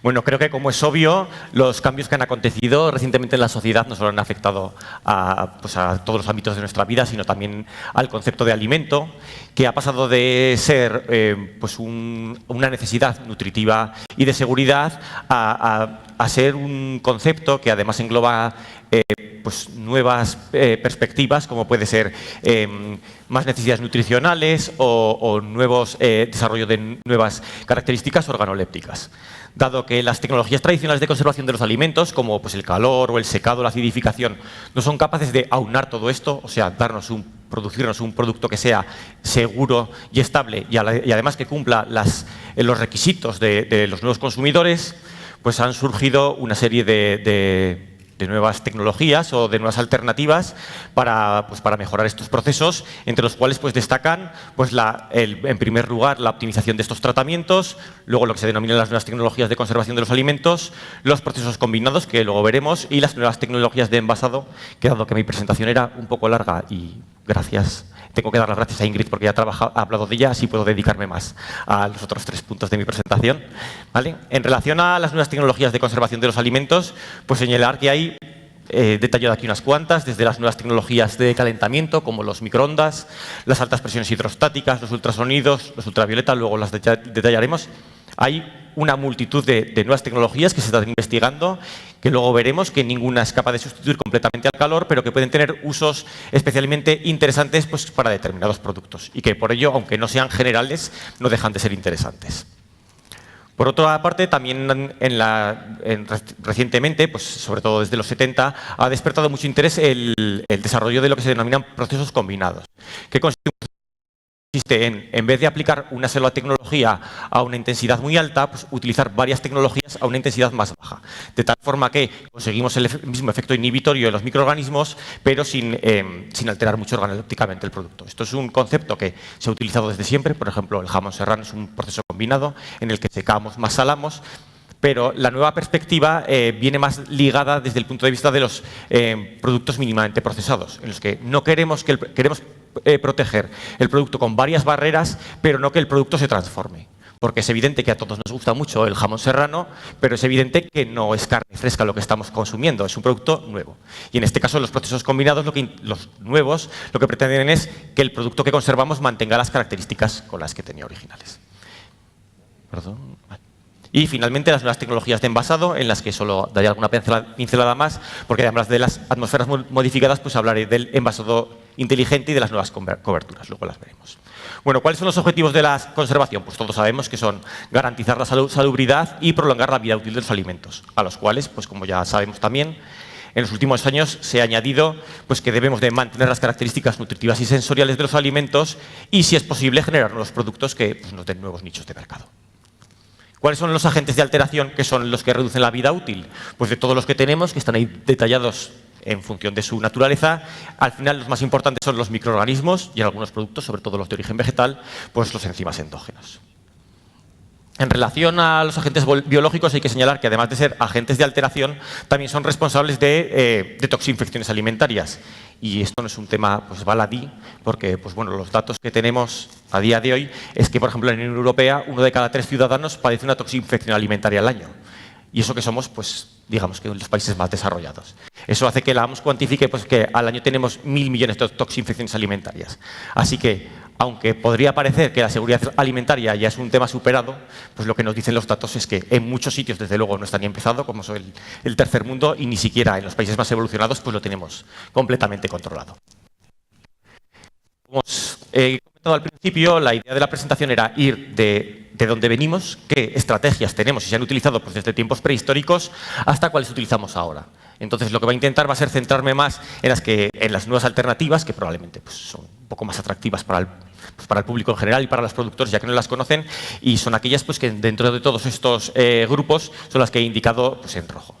D: Bueno, creo que, como es obvio, los cambios que han acontecido recientemente en la sociedad no solo han afectado a todos los ámbitos de nuestra vida, sino también al concepto de alimento, que ha pasado de ser pues una necesidad nutritiva y de seguridad a ser un concepto que además engloba pues nuevas perspectivas, como puede ser más necesidades nutricionales o nuevos desarrollo de nuevas características organolépticas. Dado que las tecnologías tradicionales de conservación de los alimentos, como pues, el calor o el secado, la acidificación, no son capaces de aunar todo esto, o sea, producirnos un producto que sea seguro y estable y además que cumpla los requisitos de los nuevos consumidores, pues han surgido una serie de nuevas tecnologías o de nuevas alternativas para mejorar estos procesos, entre los cuales pues, destacan pues, en primer lugar la optimización de estos tratamientos, luego lo que se denominan las nuevas tecnologías de conservación de los alimentos, los procesos combinados, que luego veremos, y las nuevas tecnologías de envasado, que dado que mi presentación era un poco larga y tengo que dar las gracias a Ingrid porque ya ha hablado de ella, así puedo dedicarme más a los otros 3 puntos de mi presentación. ¿Vale? En relación a las nuevas tecnologías de conservación de los alimentos, pues señalar que hay detallado aquí unas cuantas, desde las nuevas tecnologías de calentamiento, como los microondas, las altas presiones hidrostáticas, los ultrasonidos, los ultravioleta, luego las detallaremos. Hay una multitud de nuevas tecnologías que se están investigando, que luego veremos que ninguna es capaz de sustituir completamente al calor, pero que pueden tener usos especialmente interesantes pues, para determinados productos y que por ello, aunque no sean generales, no dejan de ser interesantes. Por otra parte, también recientemente, pues sobre todo desde los 70, ha despertado mucho interés el desarrollo de lo que se denominan procesos combinados, que consiste en vez de aplicar una sola tecnología a una intensidad muy alta, pues utilizar varias tecnologías a una intensidad más baja, de tal forma que conseguimos el mismo efecto inhibitorio de los microorganismos, pero sin alterar mucho organolépticamente el producto. Esto es un concepto que se ha utilizado desde siempre. Por ejemplo, el jamón serrano es un proceso combinado en el que secamos más salamos, pero la nueva perspectiva viene más ligada desde el punto de vista de los productos mínimamente procesados, en los que no queremos proteger el producto con varias barreras, pero no que el producto se transforme. Porque es evidente que a todos nos gusta mucho el jamón serrano, pero es evidente que no es carne fresca lo que estamos consumiendo, es un producto nuevo. Y en este caso los procesos combinados, los nuevos, lo que pretenden es que el producto que conservamos mantenga las características con las que tenía originales. Perdón. Vale. Y finalmente las nuevas tecnologías de envasado, en las que solo daré alguna pincelada más, porque además de las atmósferas modificadas, pues hablaré del envasado inteligente y de las nuevas coberturas, luego las veremos. Bueno, ¿cuáles son los objetivos de la conservación? Pues todos sabemos que son garantizar la salubridad y prolongar la vida útil de los alimentos, a los cuales, pues como ya sabemos también, en los últimos años se ha añadido pues, que debemos de mantener las características nutritivas y sensoriales de los alimentos y, si es posible, generar nuevos productos que pues, nos den nuevos nichos de mercado. ¿Cuáles son los agentes de alteración que son los que reducen la vida útil? Pues de todos los que tenemos, que están ahí detallados en función de su naturaleza, al final los más importantes son los microorganismos y en algunos productos, sobre todo los de origen vegetal, pues los enzimas endógenos. En relación a los agentes biológicos hay que señalar que además de ser agentes de alteración, también son responsables de toxinfecciones alimentarias. Y esto no es un tema pues, baladí, porque pues, bueno, los datos que tenemos a día de hoy es que, por ejemplo, en la Unión Europea 1 de cada 3 ciudadanos padece una toxinfección alimentaria al año. Y eso que somos, pues, digamos que los países más desarrollados. Eso hace que la OMS cuantifique pues, que al año tenemos 1.000 millones de toxinfecciones alimentarias. Así que, aunque podría parecer que la seguridad alimentaria ya es un tema superado, pues lo que nos dicen los datos es que en muchos sitios, desde luego, no está ni empezado, como es el tercer mundo, y ni siquiera en los países más evolucionados pues lo tenemos completamente controlado. Como os he comentado al principio, la idea de la presentación era ir de dónde venimos, qué estrategias tenemos y se han utilizado pues, desde tiempos prehistóricos hasta cuáles utilizamos ahora. Entonces, lo que voy a intentar va a ser centrarme más en las nuevas alternativas, que probablemente pues, son un poco más atractivas para el público en general y para los productores, ya que no las conocen, y son aquellas pues, que dentro de todos estos grupos son las que he indicado pues, en rojo.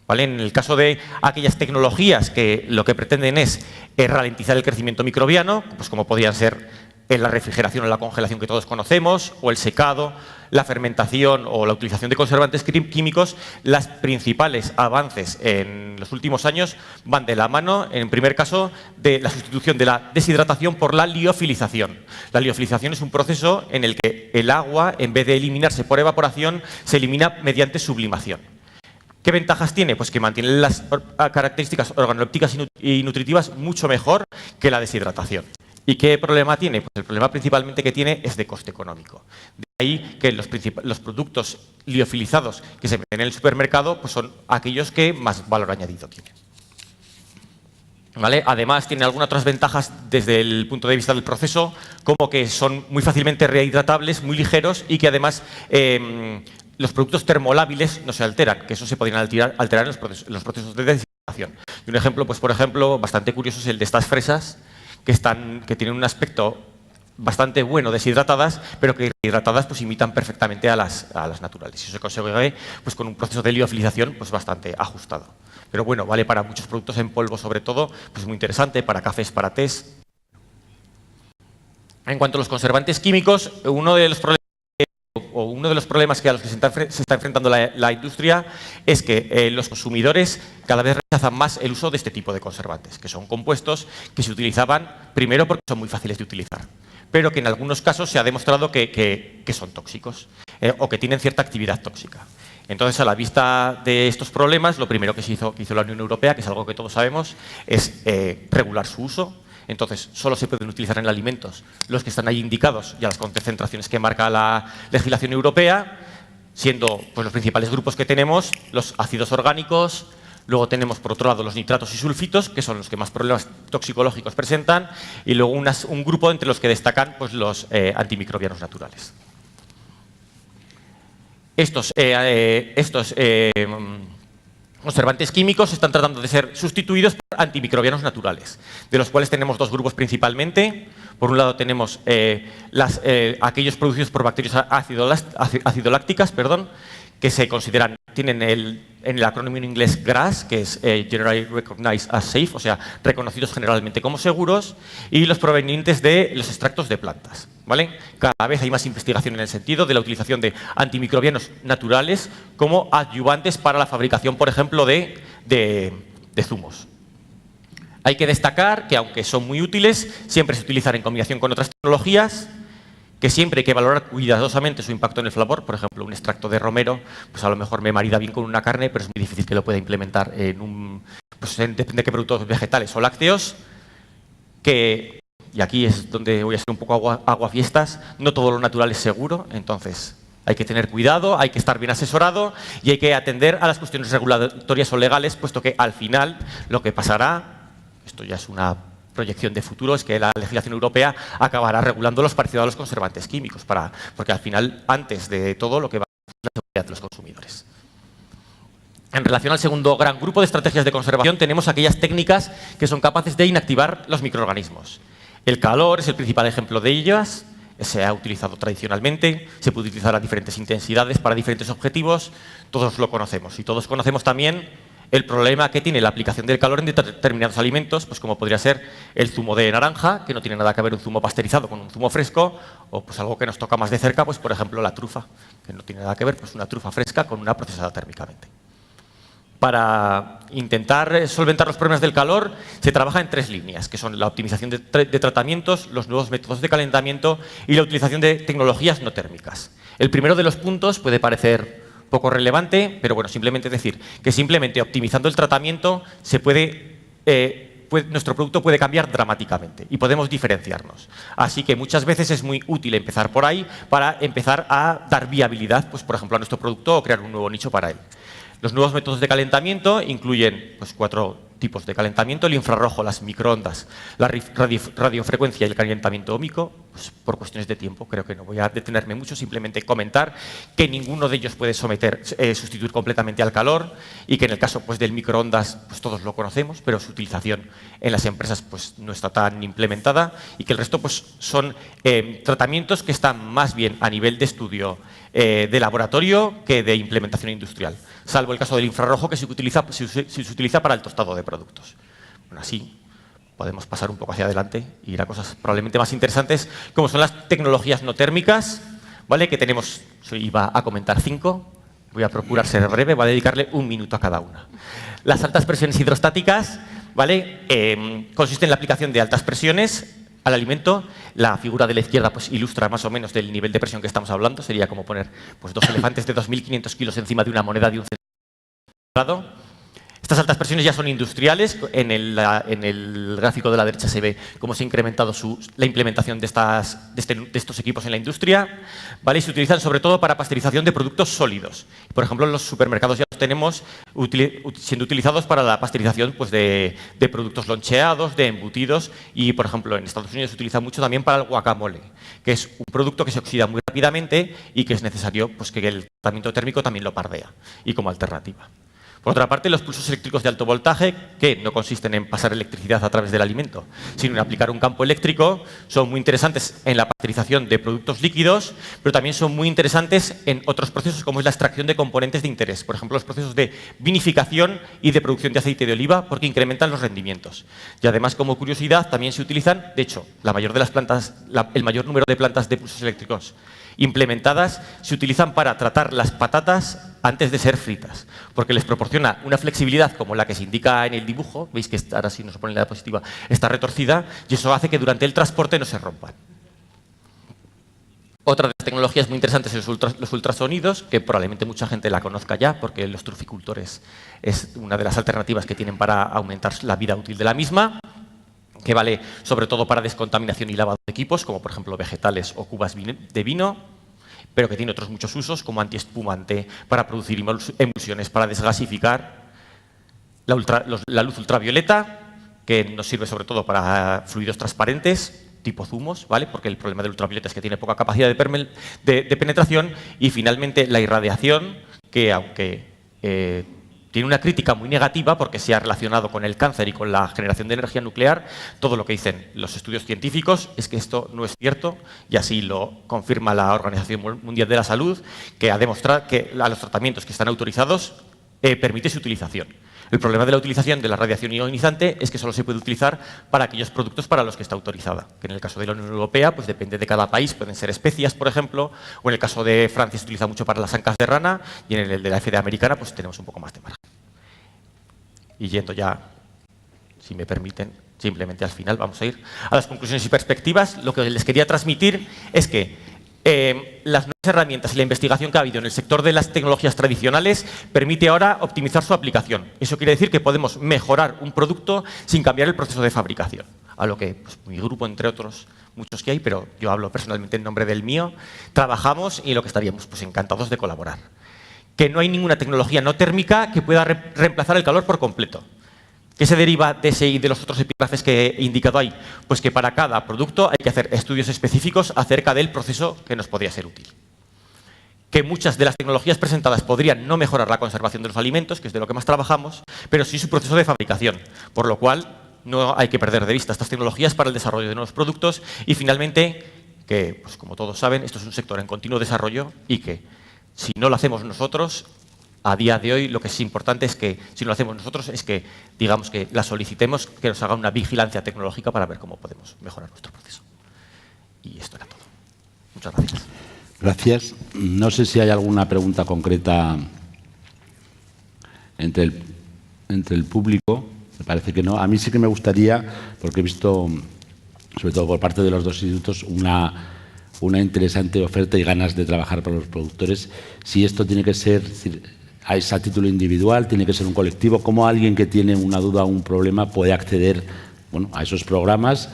D: ¿Vale? En el caso de aquellas tecnologías que lo que pretenden es ralentizar el crecimiento microbiano, pues como podrían ser la refrigeración o la congelación que todos conocemos, o el secado, la fermentación o la utilización de conservantes químicos, los principales avances en los últimos años van de la mano, en primer caso, de la sustitución de la deshidratación por la liofilización. La liofilización es un proceso en el que el agua, en vez de eliminarse por evaporación, se elimina mediante sublimación. ¿Qué ventajas tiene? Pues que mantiene las características organolépticas y nutritivas mucho mejor que la deshidratación. ¿Y qué problema tiene? Pues el problema principalmente que tiene es de coste económico. De ahí que los productos liofilizados que se venden en el supermercado pues son aquellos que más valor añadido tienen. ¿vale? Además, tiene algunas otras ventajas desde el punto de vista del proceso, como que son muy fácilmente rehidratables, muy ligeros y que además los productos termolábiles no se alteran, que eso se podrían alterar en los procesos de deshidratación. Y un ejemplo, pues por ejemplo, bastante curioso es el de estas fresas que tienen un aspecto bastante bueno deshidratadas, pero que hidratadas pues imitan perfectamente a las naturales. Y eso se consigue pues con un proceso de liofilización pues bastante ajustado. Pero bueno, vale para muchos productos en polvo sobre todo, pues muy interesante, para cafés, para tés. En cuanto a los conservantes químicos, uno de los problemas que a los que se está enfrentando la industria es que los consumidores cada vez rechazan más el uso de este tipo de conservantes, que son compuestos que se utilizaban primero porque son muy fáciles de utilizar, pero que en algunos casos se ha demostrado que son tóxicos o que tienen cierta actividad tóxica. Entonces, a la vista de estos problemas, lo primero que hizo la Unión Europea, que es algo que todos sabemos, es regular su uso. Entonces, solo se pueden utilizar en alimentos los que están ahí indicados y a las concentraciones que marca la legislación europea, siendo pues, los principales grupos que tenemos los ácidos orgánicos, luego tenemos por otro lado los nitratos y sulfitos, que son los que más problemas toxicológicos presentan, y luego un grupo entre los que destacan pues, los antimicrobianos naturales. Estos conservantes químicos están tratando de ser sustituidos por antimicrobianos naturales, de los cuales tenemos dos grupos principalmente. Por un lado tenemos aquellos producidos por bacterias acidolácticas, que se consideran, tienen en el acrónimo en inglés GRAS, que es Generally Recognized as Safe, o sea, reconocidos generalmente como seguros, y los provenientes de los extractos de plantas, ¿vale? Cada vez hay más investigación en el sentido de la utilización de antimicrobianos naturales como adyuvantes para la fabricación, por ejemplo, de zumos. Hay que destacar que, aunque son muy útiles, siempre se utilizan en combinación con otras tecnologías, que siempre hay que valorar cuidadosamente su impacto en el sabor. Por ejemplo, un extracto de romero, pues a lo mejor me marida bien con una carne, pero es muy difícil que lo pueda implementar depende de qué productos vegetales o lácteos, y aquí es donde voy a ser un poco aguafiestas, no todo lo natural es seguro, entonces hay que tener cuidado, hay que estar bien asesorado y hay que atender a las cuestiones regulatorias o legales, puesto que al final lo que pasará, esto ya es una proyección de futuro, es que la legislación europea acabará regulando los parecidos a los conservantes químicos, porque al final, antes de todo, lo que va a es la seguridad de los consumidores. En relación al segundo gran grupo de estrategias de conservación, tenemos aquellas técnicas que son capaces de inactivar los microorganismos. El calor es el principal ejemplo de ellas, se ha utilizado tradicionalmente, se puede utilizar a diferentes intensidades para diferentes objetivos, todos lo conocemos. Y todos conocemos también el problema que tiene la aplicación del calor en determinados alimentos, pues como podría ser el zumo de naranja, que no tiene nada que ver un zumo pasteurizado con un zumo fresco, o pues algo que nos toca más de cerca, pues por ejemplo la trufa, que no tiene nada que ver pues una trufa fresca con una procesada térmicamente. Para intentar solventar los problemas del calor, se trabaja en tres líneas, que son la optimización de tratamientos, los nuevos métodos de calentamiento y la utilización de tecnologías no térmicas. El primero de los puntos puede parecer poco relevante, pero bueno, simplemente decir que simplemente optimizando el tratamiento nuestro producto puede cambiar dramáticamente y podemos diferenciarnos. Así que muchas veces es muy útil empezar por ahí para empezar a dar viabilidad, pues, por ejemplo, a nuestro producto o crear un nuevo nicho para él. Los nuevos métodos de calentamiento incluyen pues, 4 tipos de calentamiento: el infrarrojo, las microondas, la radiofrecuencia y el calentamiento óhmico. Pues, por cuestiones de tiempo creo que no voy a detenerme mucho, simplemente comentar que ninguno de ellos puede sustituir completamente al calor y que en el caso pues, del microondas pues, todos lo conocemos, pero su utilización en las empresas pues, no está tan implementada, y que el resto pues, son tratamientos que están más bien a nivel de estudio de laboratorio que de implementación industrial, salvo el caso del infrarrojo, que se utiliza para el tostado de productos. Bueno, así podemos pasar un poco hacia adelante y ir a cosas probablemente más interesantes, como son las tecnologías no térmicas, ¿vale? Que tenemos, iba a comentar 5, voy a procurar ser breve, voy a dedicarle 1 minuto a cada una. Las altas presiones hidrostáticas, ¿vale? Consiste en la aplicación de altas presiones al alimento. La figura de la izquierda pues, ilustra más o menos del nivel de presión que estamos hablando. Sería como poner pues, 2 elefantes de 2.500 kilos encima de una moneda de 1 centavo. Estas altas presiones ya son industriales. En el gráfico de la derecha se ve cómo se ha incrementado la implementación de estos equipos en la industria, ¿vale? Y se utilizan sobre todo para pasteurización de productos sólidos. Por ejemplo, en los supermercados ya los tenemos siendo utilizados para la pasteurización pues, de productos loncheados, de embutidos y, por ejemplo, en Estados Unidos se utiliza mucho también para el guacamole, que es un producto que se oxida muy rápidamente y que es necesario pues, que el tratamiento térmico también lo pardea y como alternativa. Por otra parte, los pulsos eléctricos de alto voltaje, que no consisten en pasar electricidad a través del alimento, sino en aplicar un campo eléctrico, son muy interesantes en la pasteurización de productos líquidos, pero también son muy interesantes en otros procesos, como es la extracción de componentes de interés. Por ejemplo, los procesos de vinificación y de producción de aceite de oliva, porque incrementan los rendimientos. Y además, como curiosidad, también se utilizan, de hecho, el mayor número de plantas de pulsos eléctricos implementadas se utilizan para tratar las patatas antes de ser fritas, porque les proporciona una flexibilidad como la que se indica en el dibujo, veis que ahora sí nos pone la diapositiva, está retorcida, y eso hace que durante el transporte no se rompan. Otra de las tecnologías muy interesantes es los ultrasonidos, que probablemente mucha gente la conozca ya, porque los truficultores es una de las alternativas que tienen para aumentar la vida útil de la misma, que vale sobre todo para descontaminación y lavado de equipos, como por ejemplo vegetales o cubas de vino, pero que tiene otros muchos usos, como antiespumante, para producir emulsiones, para desgasificar, la luz ultravioleta, que nos sirve sobre todo para fluidos transparentes, tipo zumos, ¿vale? Porque el problema del ultravioleta es que tiene poca capacidad de penetración, y finalmente la irradiación, que aunque tiene una crítica muy negativa porque se ha relacionado con el cáncer y con la generación de energía nuclear, todo lo que dicen los estudios científicos es que esto no es cierto, y así lo confirma la Organización Mundial de la Salud, que ha demostrado que a los tratamientos que están autorizados permite su utilización. El problema de la utilización de la radiación ionizante es que solo se puede utilizar para aquellos productos para los que está autorizada, que en el caso de la Unión Europea pues depende de cada país, pueden ser especias, por ejemplo, o en el caso de Francia se utiliza mucho para las ancas de rana, y en el de la FDA americana pues tenemos un poco más de margen. Y yendo ya, si me permiten, simplemente al final vamos a ir a las conclusiones y perspectivas. Lo que les quería transmitir es que las nuevas herramientas y la investigación que ha habido en el sector de las tecnologías tradicionales permite ahora optimizar su aplicación. Eso quiere decir que podemos mejorar un producto sin cambiar el proceso de fabricación. A lo que pues, mi grupo, entre otros, muchos que hay, pero yo hablo personalmente en nombre del mío, trabajamos y lo que estaríamos pues, encantados de colaborar. Que no hay ninguna tecnología no térmica que pueda reemplazar el calor por completo. ¿Qué se deriva de ese y de los otros epígrafes que he indicado ahí? Pues que para cada producto hay que hacer estudios específicos acerca del proceso que nos podría ser útil. Que muchas de las tecnologías presentadas podrían no mejorar la conservación de los alimentos, que es de lo que más trabajamos, pero sí su proceso de fabricación, por lo cual no hay que perder de vista estas tecnologías para el desarrollo de nuevos productos. Y finalmente, que pues como todos saben, esto es un sector en continuo desarrollo y que si no lo hacemos nosotros, a día de hoy lo que es importante es que, si no lo hacemos nosotros, es que digamos que la solicitemos, que nos haga una vigilancia tecnológica para ver cómo podemos mejorar nuestro proceso. Y esto era todo. Muchas gracias.
A: Gracias. No sé si hay alguna pregunta concreta entre el público. Me parece que no. A mí sí que me gustaría, porque he visto, sobre todo por parte de los dos institutos, una interesante oferta y ganas de trabajar para los productores. Si esto tiene que ser a título individual, tiene que ser un colectivo, ¿cómo alguien que tiene una duda o un problema puede acceder a esos programas,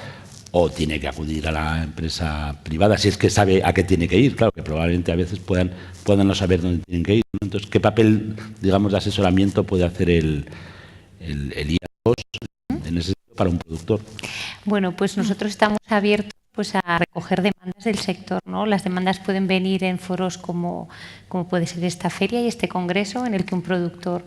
A: o tiene que acudir a la empresa privada, si es que sabe a qué tiene que ir? Claro, que probablemente a veces puedan no saber dónde tienen que ir, ¿no? Entonces, ¿qué papel, digamos, de asesoramiento puede hacer el IA2 en ese sentido para un productor?
B: Bueno, pues nosotros estamos abiertos pues a recoger demandas del sector, ¿no? Las demandas pueden venir en foros como puede ser esta feria y este congreso, en el que un productor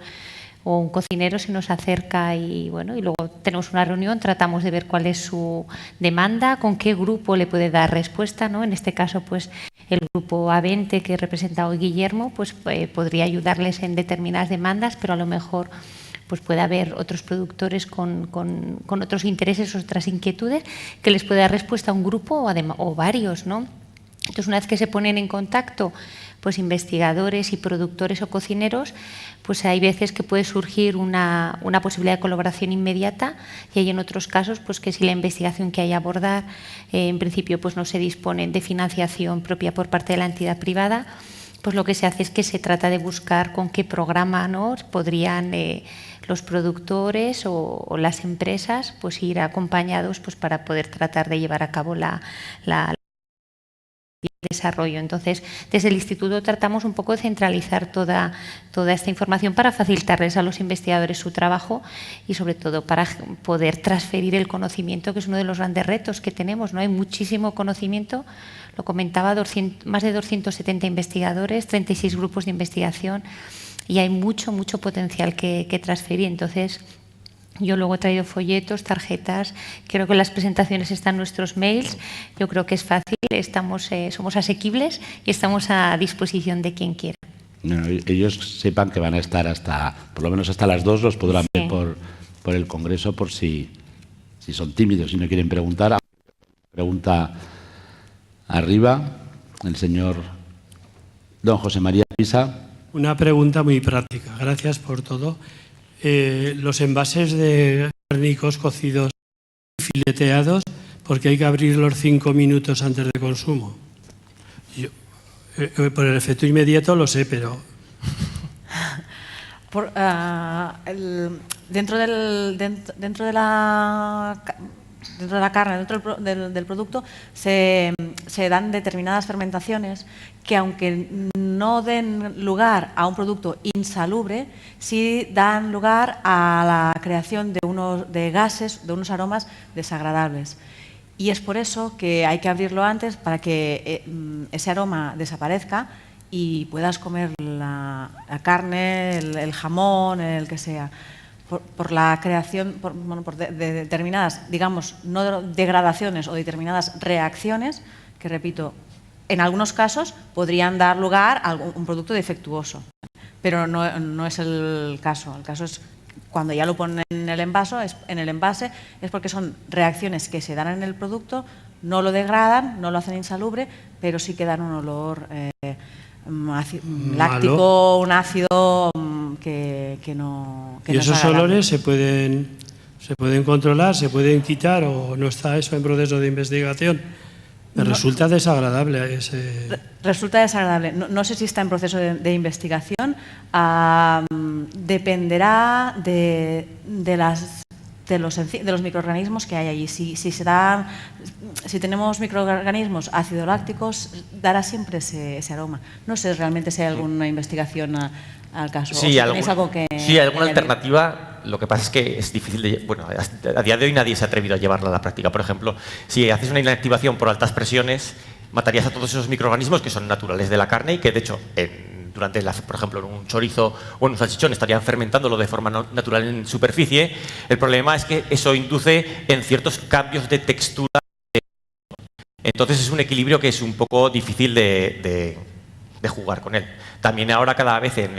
B: o un cocinero se nos acerca y luego tenemos una reunión, tratamos de ver cuál es su demanda, con qué grupo le puede dar respuesta, ¿no? En este caso, pues el grupo A20 que representa hoy Guillermo, pues podría ayudarles en determinadas demandas, pero a lo mejor pues puede haber otros productores con otros intereses, otras inquietudes, que les puede dar respuesta a un grupo o varios, ¿no? Entonces, una vez que se ponen en contacto pues investigadores y productores o cocineros, pues hay veces que puede surgir una posibilidad de colaboración inmediata, y hay en otros casos pues que si la investigación que hay a abordar en principio pues no se dispone de financiación propia por parte de la entidad privada, pues lo que se hace es que se trata de buscar con qué programa, ¿no?, podrían los productores o las empresas pues ir acompañados pues para poder tratar de llevar a cabo el desarrollo. Entonces, desde el Instituto tratamos un poco de centralizar toda esta información para facilitarles a los investigadores su trabajo y, sobre todo, para poder transferir el conocimiento, que es uno de los grandes retos que tenemos, ¿no? Hay muchísimo conocimiento, lo comentaba, más de 270 investigadores, 36 grupos de investigación y hay mucho potencial que transferir. Entonces, yo luego he traído folletos, tarjetas, creo que las presentaciones están en nuestros mails, yo creo que es fácil, somos asequibles y estamos a disposición de quien quiera.
A: No, ellos sepan que van a estar por lo menos hasta las 2, los podrán ver por el Congreso por si son tímidos y no quieren preguntar. Pregunta arriba, el señor don José María Pisa.
E: Una pregunta muy práctica, gracias por todo. Los envases de cárnicos cocidos y fileteados, porque hay que abrirlos 5 minutos antes de consumo. Por el efecto inmediato lo sé, pero...
C: Dentro de la carne, dentro del producto, se dan determinadas fermentaciones que, aunque no den lugar a un producto insalubre, sí dan lugar a la creación de gases, de unos aromas desagradables. Y es por eso que hay que abrirlo antes para que ese aroma desaparezca y puedas comer la carne, el jamón, el que sea. Por la creación de determinadas, digamos, no degradaciones o determinadas reacciones que, repito, en algunos casos podrían dar lugar a un producto defectuoso, pero no es el caso. El caso es cuando ya lo ponen en el envase, es porque son reacciones que se dan en el producto, no lo degradan, no lo hacen insalubre, pero sí que dan un olor láctico, un ácido que no...
E: ¿Y esos olores se pueden controlar, se pueden quitar o no está eso en proceso de investigación? Me resulta desagradable ese...
C: Resulta desagradable. No sé si está en proceso de investigación. Dependerá de los microorganismos que hay allí. Si tenemos microorganismos ácido-lácticos, dará siempre ese aroma. No sé realmente si hay alguna investigación al caso.
D: Sí, alguna alternativa. Lo que pasa es que es difícil bueno, a día de hoy nadie se ha atrevido a llevarla a la práctica. Por ejemplo, si haces una inactivación por altas presiones, matarías a todos esos microorganismos que son naturales de la carne y que, de hecho, por ejemplo, en un chorizo o en un salchichón estarían fermentándolo de forma natural en superficie. El problema es que eso induce en ciertos cambios de textura. Entonces es un equilibrio que es un poco difícil de jugar con él. También ahora cada vez en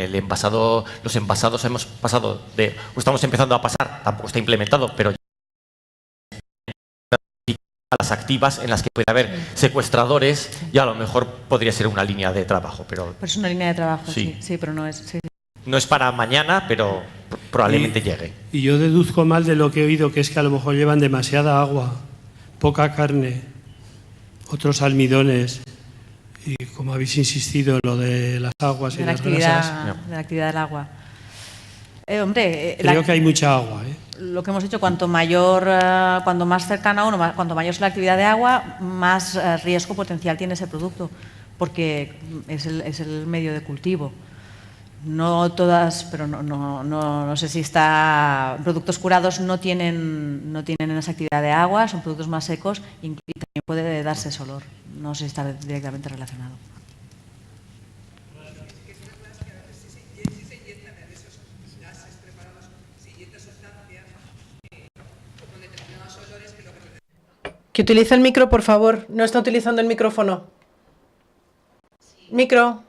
D: los envasados hemos pasado o estamos empezando a pasar, tampoco está implementado, pero a las activas en las que puede haber secuestradores y a lo mejor podría ser una línea de trabajo. Pero
C: es una línea de trabajo,
D: sí,
C: pero no es... Sí.
D: No es para mañana, pero probablemente llegue.
E: Y yo deduzco mal de lo que he oído, que es que a lo mejor llevan demasiada agua, poca carne, otros almidones. Y como habéis insistido en lo de las aguas y las grasas...
C: De la actividad del agua.
E: Creo que hay mucha agua.
C: Lo que hemos dicho, cuanto más cercano a uno, cuanto mayor es la actividad de agua, más riesgo potencial tiene ese producto, porque es el medio de cultivo. No todas, pero no sé si está... Productos curados no tienen esa actividad de agua, son productos más secos y también puede darse ese olor. No sé si está directamente relacionado.
F: Que utilice el micro, por favor. No está utilizando el micrófono. Micro.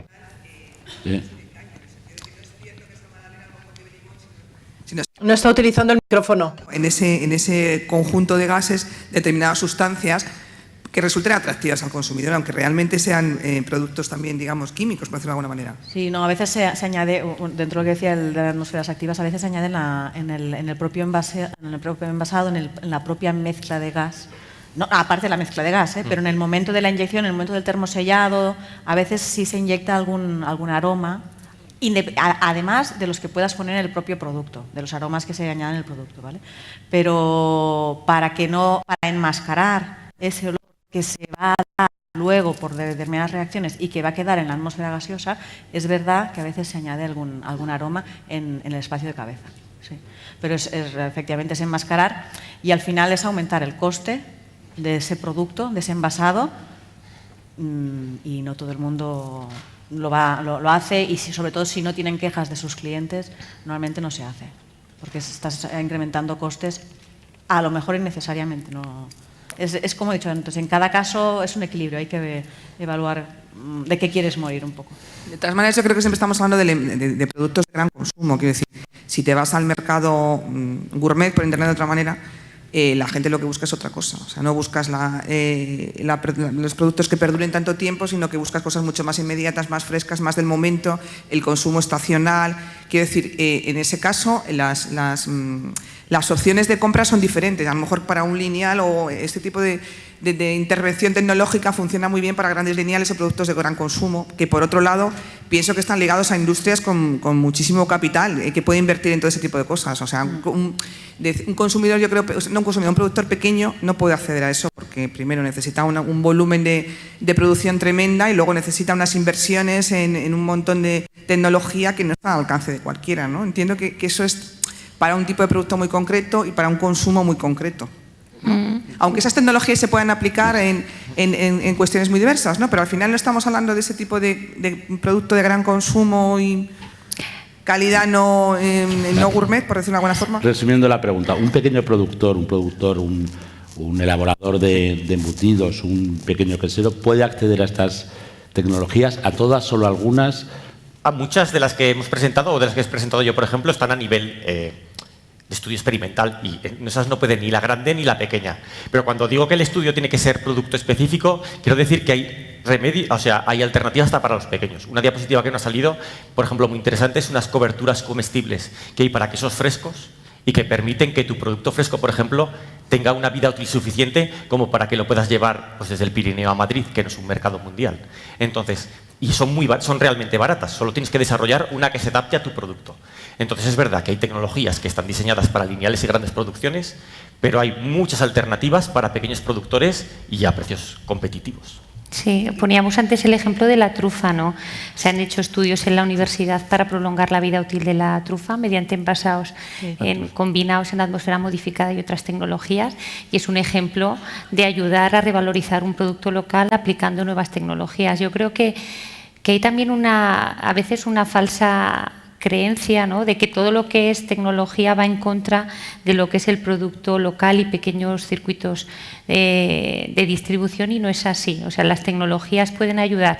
F: No está utilizando el micrófono.
G: En ese conjunto de gases, determinadas sustancias que resulten atractivas al consumidor, aunque realmente sean productos también, digamos, químicos, por decirlo de alguna manera.
C: Sí, no, a veces se añade, dentro de lo que decía de las atmósferas activas, a veces se añade en el propio envasado, en la propia mezcla de gas. No, aparte de la mezcla de gas, pero en el momento de la inyección, en el momento del termosellado, a veces sí se inyecta algún aroma además de los que puedas poner en el propio producto, de los aromas que se añaden en el producto, ¿vale? Pero para enmascarar ese olor que se va a dar luego por determinadas reacciones y que va a quedar en la atmósfera gaseosa, es verdad que a veces se añade algún aroma en el espacio de cabeza. Sí. Pero efectivamente es enmascarar y al final es aumentar el coste de ese producto, de ese envasado, y no todo el mundo lo hace, y sobre todo si no tienen quejas de sus clientes, normalmente no se hace, porque estás incrementando costes a lo mejor innecesariamente. No. Es como he dicho antes, en cada caso es un equilibrio, hay que evaluar de qué quieres morir un poco.
G: De todas maneras, yo creo que siempre estamos hablando de productos de gran consumo. Quiero decir, si te vas al mercado gourmet, por internet de otra manera, la gente lo que busca es otra cosa. O sea, no buscas los productos que perduren tanto tiempo, sino que buscas cosas mucho más inmediatas, más frescas, más del momento, el consumo estacional. Quiero decir, en ese caso, las opciones de compra son diferentes. A lo mejor para un lineal o este tipo de intervención tecnológica funciona muy bien para grandes lineales o productos de gran consumo, que por otro lado pienso que están ligados a industrias con muchísimo capital, que puede invertir en todo ese tipo de cosas. O sea, un consumidor, yo creo, no un consumidor, un productor pequeño no puede acceder a eso porque primero necesita un volumen de producción tremenda y luego necesita unas inversiones en un montón de tecnología que no está al alcance de cualquiera, ¿no? Entiendo que eso es para un tipo de producto muy concreto y para un consumo muy concreto. Aunque esas tecnologías se puedan aplicar en cuestiones muy diversas, ¿no? Pero al final no estamos hablando de ese tipo de producto de gran consumo y calidad no gourmet, por decirlo de alguna forma.
A: Resumiendo la pregunta, un pequeño productor, un elaborador de embutidos, un pequeño quesero, ¿puede acceder a estas tecnologías? ¿A todas, solo algunas?
D: A muchas de las que hemos presentado o de las que he presentado yo, por ejemplo, están a nivel de estudio experimental y en esas no puede ni la grande ni la pequeña. Pero cuando digo que el estudio tiene que ser producto específico, quiero decir que hay alternativas hasta para los pequeños. Una diapositiva que nos ha salido, por ejemplo, muy interesante, es unas coberturas comestibles que hay para quesos frescos y que permiten que tu producto fresco, por ejemplo, tenga una vida útil suficiente como para que lo puedas llevar pues, desde el Pirineo a Madrid, que no es un mercado mundial. Entonces, y son realmente baratas, solo tienes que desarrollar una que se adapte a tu producto. Entonces es verdad que hay tecnologías que están diseñadas para lineales y grandes producciones, pero hay muchas alternativas para pequeños productores y a precios competitivos.
B: Sí, poníamos antes el ejemplo de la trufa, ¿no? Se han hecho estudios en la universidad para prolongar la vida útil de la trufa mediante envasados combinados en atmósfera modificada y otras tecnologías, y es un ejemplo de ayudar a revalorizar un producto local aplicando nuevas tecnologías. Yo creo que hay también a veces una falsa creencia, ¿no?, de que todo lo que es tecnología va en contra de lo que es el producto local y pequeños circuitos de distribución, y no es así. O sea, las tecnologías pueden ayudar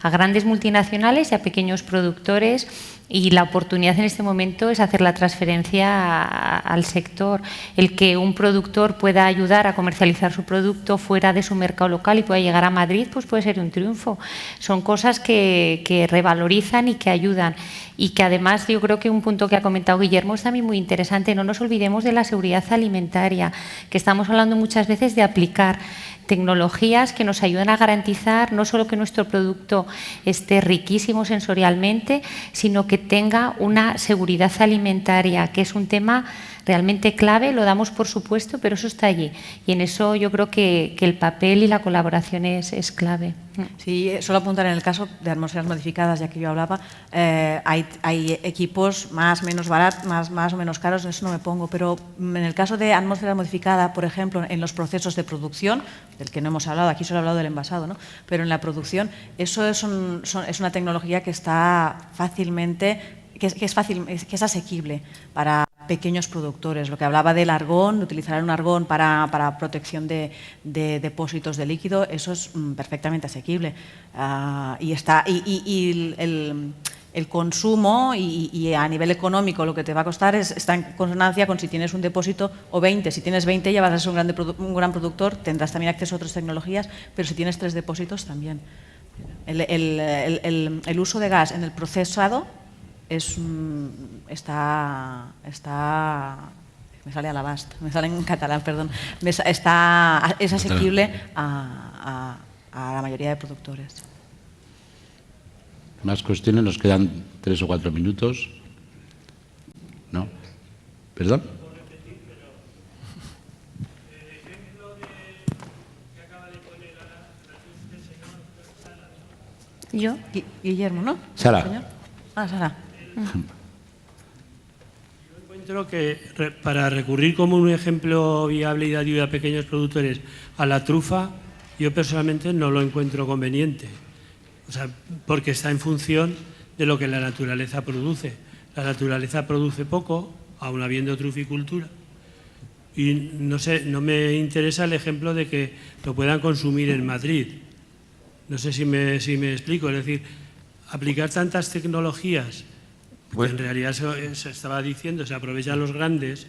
B: a grandes multinacionales y a pequeños productores, y la oportunidad en este momento es hacer la transferencia al sector. El que un productor pueda ayudar a comercializar su producto fuera de su mercado local y pueda llegar a Madrid, pues puede ser un triunfo. Son cosas que revalorizan y que ayudan. Y que además yo creo que un punto que ha comentado Guillermo es también muy interesante. No nos olvidemos de la seguridad alimentaria, que estamos hablando muchas veces de aplicar tecnologías que nos ayudan a garantizar no solo que nuestro producto esté riquísimo sensorialmente, sino que tenga una seguridad alimentaria, que es un tema realmente clave. Lo damos por supuesto, pero eso está allí. Y en eso yo creo que el papel y la colaboración es clave.
C: Sí, solo apuntar en el caso de atmósferas modificadas, ya que yo hablaba, hay equipos más o menos caros, eso no me pongo, pero en el caso de atmósfera modificada, por ejemplo, en los procesos de producción, del que no hemos hablado, aquí solo he hablado del envasado, ¿no? Pero en la producción eso es una tecnología que está fácilmente, que es asequible para pequeños productores. Lo que hablaba del argón, de utilizar un argón para protección de depósitos de líquido, eso es perfectamente asequible. El consumo y a nivel económico lo que te va a costar está en consonancia con si tienes un depósito o 20. Si tienes 20 ya vas a ser un gran productor, tendrás también acceso a otras tecnologías, pero si tienes 3 depósitos también. El uso de gas en el procesado me sale a l'abast, me sale en catalán, perdón, es asequible a la mayoría de productores.
A: Más cuestiones, nos quedan 3 o 4 minutos. ¿No? ¿Perdón?
B: ¿Yo?
C: Guillermo, ¿no?
A: Sara.
C: Señor. Sara.
E: Encuentro que para recurrir como un ejemplo viable y de ayuda a pequeños productores a la trufa, yo personalmente no lo encuentro conveniente. O sea, porque está en función de lo que la naturaleza produce. La naturaleza produce poco, aun habiendo truficultura. Y no sé, no me interesa el ejemplo de que lo puedan consumir en Madrid. No sé si me explico. Es decir, aplicar tantas tecnologías, en realidad se estaba diciendo, se aprovechan los grandes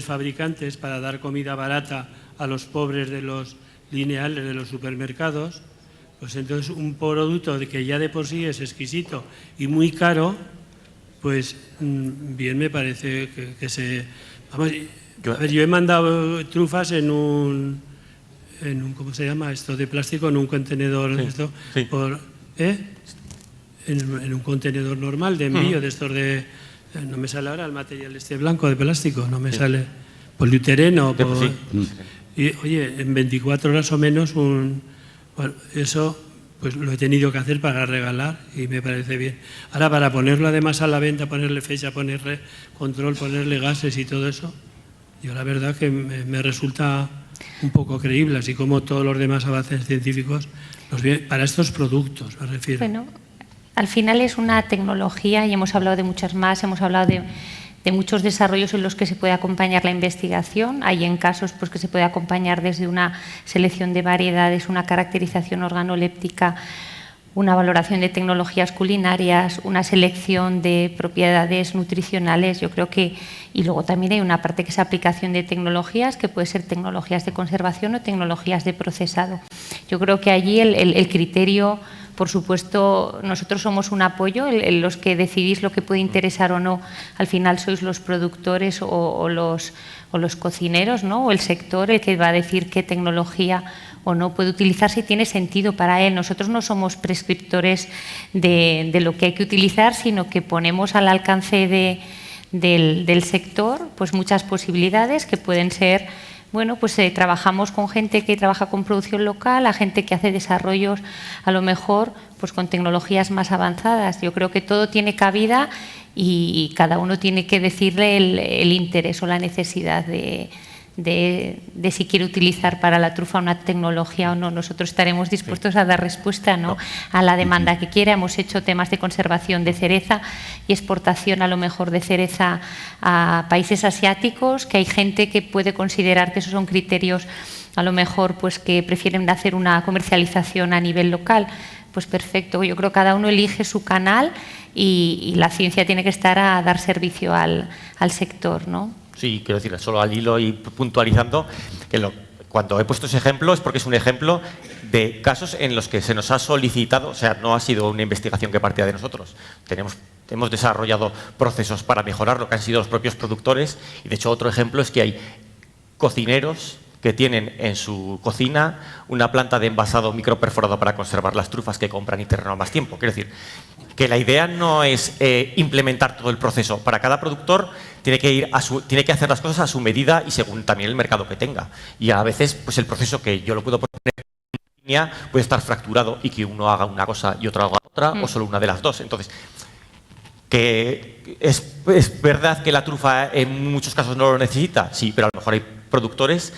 E: fabricantes para dar comida barata a los pobres de los lineales de los supermercados, pues entonces un producto que ya de por sí es exquisito y muy caro, pues bien me parece que se... Vamos, a ver, yo he mandado trufas en un ¿cómo se llama esto? De plástico, en un contenedor,
D: sí,
E: esto,
D: sí.
E: En un contenedor normal de envío, de estos de... No me sale ahora el material este blanco de plástico, no me sale poliutereno. Y oye, en 24 horas o menos, bueno, eso pues lo he tenido que hacer para regalar y me parece bien. Ahora, para ponerlo además a la venta, ponerle fecha, ponerle control, ponerle gases y todo eso, yo la verdad que me resulta un poco creíble, así como todos los demás avances científicos, para estos productos, me refiero.
B: Bueno, al final es una tecnología y hemos hablado de muchas más, hemos hablado de muchos desarrollos en los que se puede acompañar la investigación. Hay en casos pues, que se puede acompañar desde una selección de variedades, una caracterización organoléptica, una valoración de tecnologías culinarias, una selección de propiedades nutricionales. Yo creo que, y luego también hay una parte que es aplicación de tecnologías, que puede ser tecnologías de conservación o tecnologías de procesado. Yo creo que allí el criterio, por supuesto, nosotros somos un apoyo, los que decidís lo que puede interesar o no, al final sois los productores o los cocineros, ¿no? O el sector el que va a decir qué tecnología o no puede utilizar si tiene sentido para él. Nosotros no somos prescriptores de lo que hay que utilizar, sino que ponemos al alcance del sector pues muchas posibilidades que pueden ser, bueno, pues trabajamos con gente que trabaja con producción local, a gente que hace desarrollos a lo mejor pues con tecnologías más avanzadas. Yo creo que todo tiene cabida y cada uno tiene que decirle el interés o la necesidad de si quiere utilizar para la trufa una tecnología o no. Nosotros estaremos dispuestos a dar respuesta, ¿no?, a la demanda que quiera. Hemos hecho temas de conservación de cereza y exportación a lo mejor de cereza a países asiáticos, que hay gente que puede considerar que esos son criterios a lo mejor pues que prefieren hacer una comercialización a nivel local. Pues perfecto, yo creo que cada uno elige su canal y la ciencia tiene que estar a dar servicio al sector, ¿no?
D: Sí, quiero decir, solo al hilo y puntualizando que cuando he puesto ese ejemplo es porque es un ejemplo de casos en los que se nos ha solicitado, o sea, no ha sido una investigación que partía de nosotros. Hemos desarrollado procesos para mejorar lo que han sido los propios productores y, de hecho, otro ejemplo es que hay cocineros que tienen en su cocina una planta de envasado microperforado para conservar las trufas que compran y terreno más tiempo. Quiero decir, que la idea no es implementar todo el proceso. Para cada productor tiene que hacer las cosas a su medida y según también el mercado que tenga. Y a veces pues el proceso que yo lo puedo poner en línea puede estar fracturado y que uno haga una cosa y otro haga otra o solo una de las dos. Entonces, que es verdad que la trufa en muchos casos no lo necesita, sí, pero a lo mejor hay productores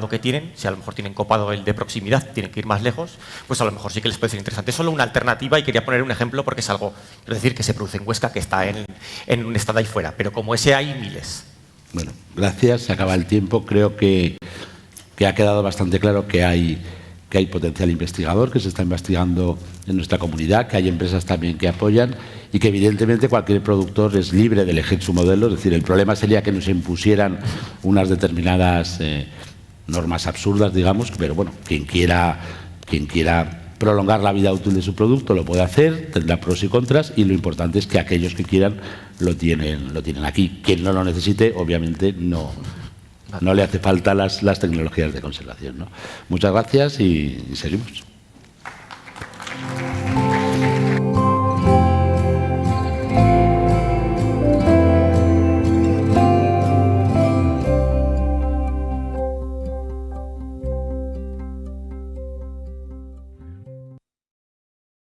D: que tienen, si a lo mejor tienen copado el de proximidad, tienen que ir más lejos, pues a lo mejor sí que les puede ser interesante. Es solo una alternativa y quería poner un ejemplo porque es algo, quiero decir, que se produce en Huesca, que está en un estado ahí fuera, pero como ese hay miles.
A: Bueno, gracias, se acaba el tiempo. Creo que ha quedado bastante claro que hay potencial investigador, que se está investigando en nuestra comunidad, que hay empresas también que apoyan y que evidentemente cualquier productor es libre de elegir su modelo. Es decir, el problema sería que nos impusieran unas determinadas normas absurdas, digamos, pero bueno, quien quiera prolongar la vida útil de su producto lo puede hacer, tendrá pros y contras y lo importante es que aquellos que quieran lo tienen aquí. Quien no lo necesite, obviamente no le hace falta las tecnologías de conservación, ¿no? Muchas gracias y seguimos.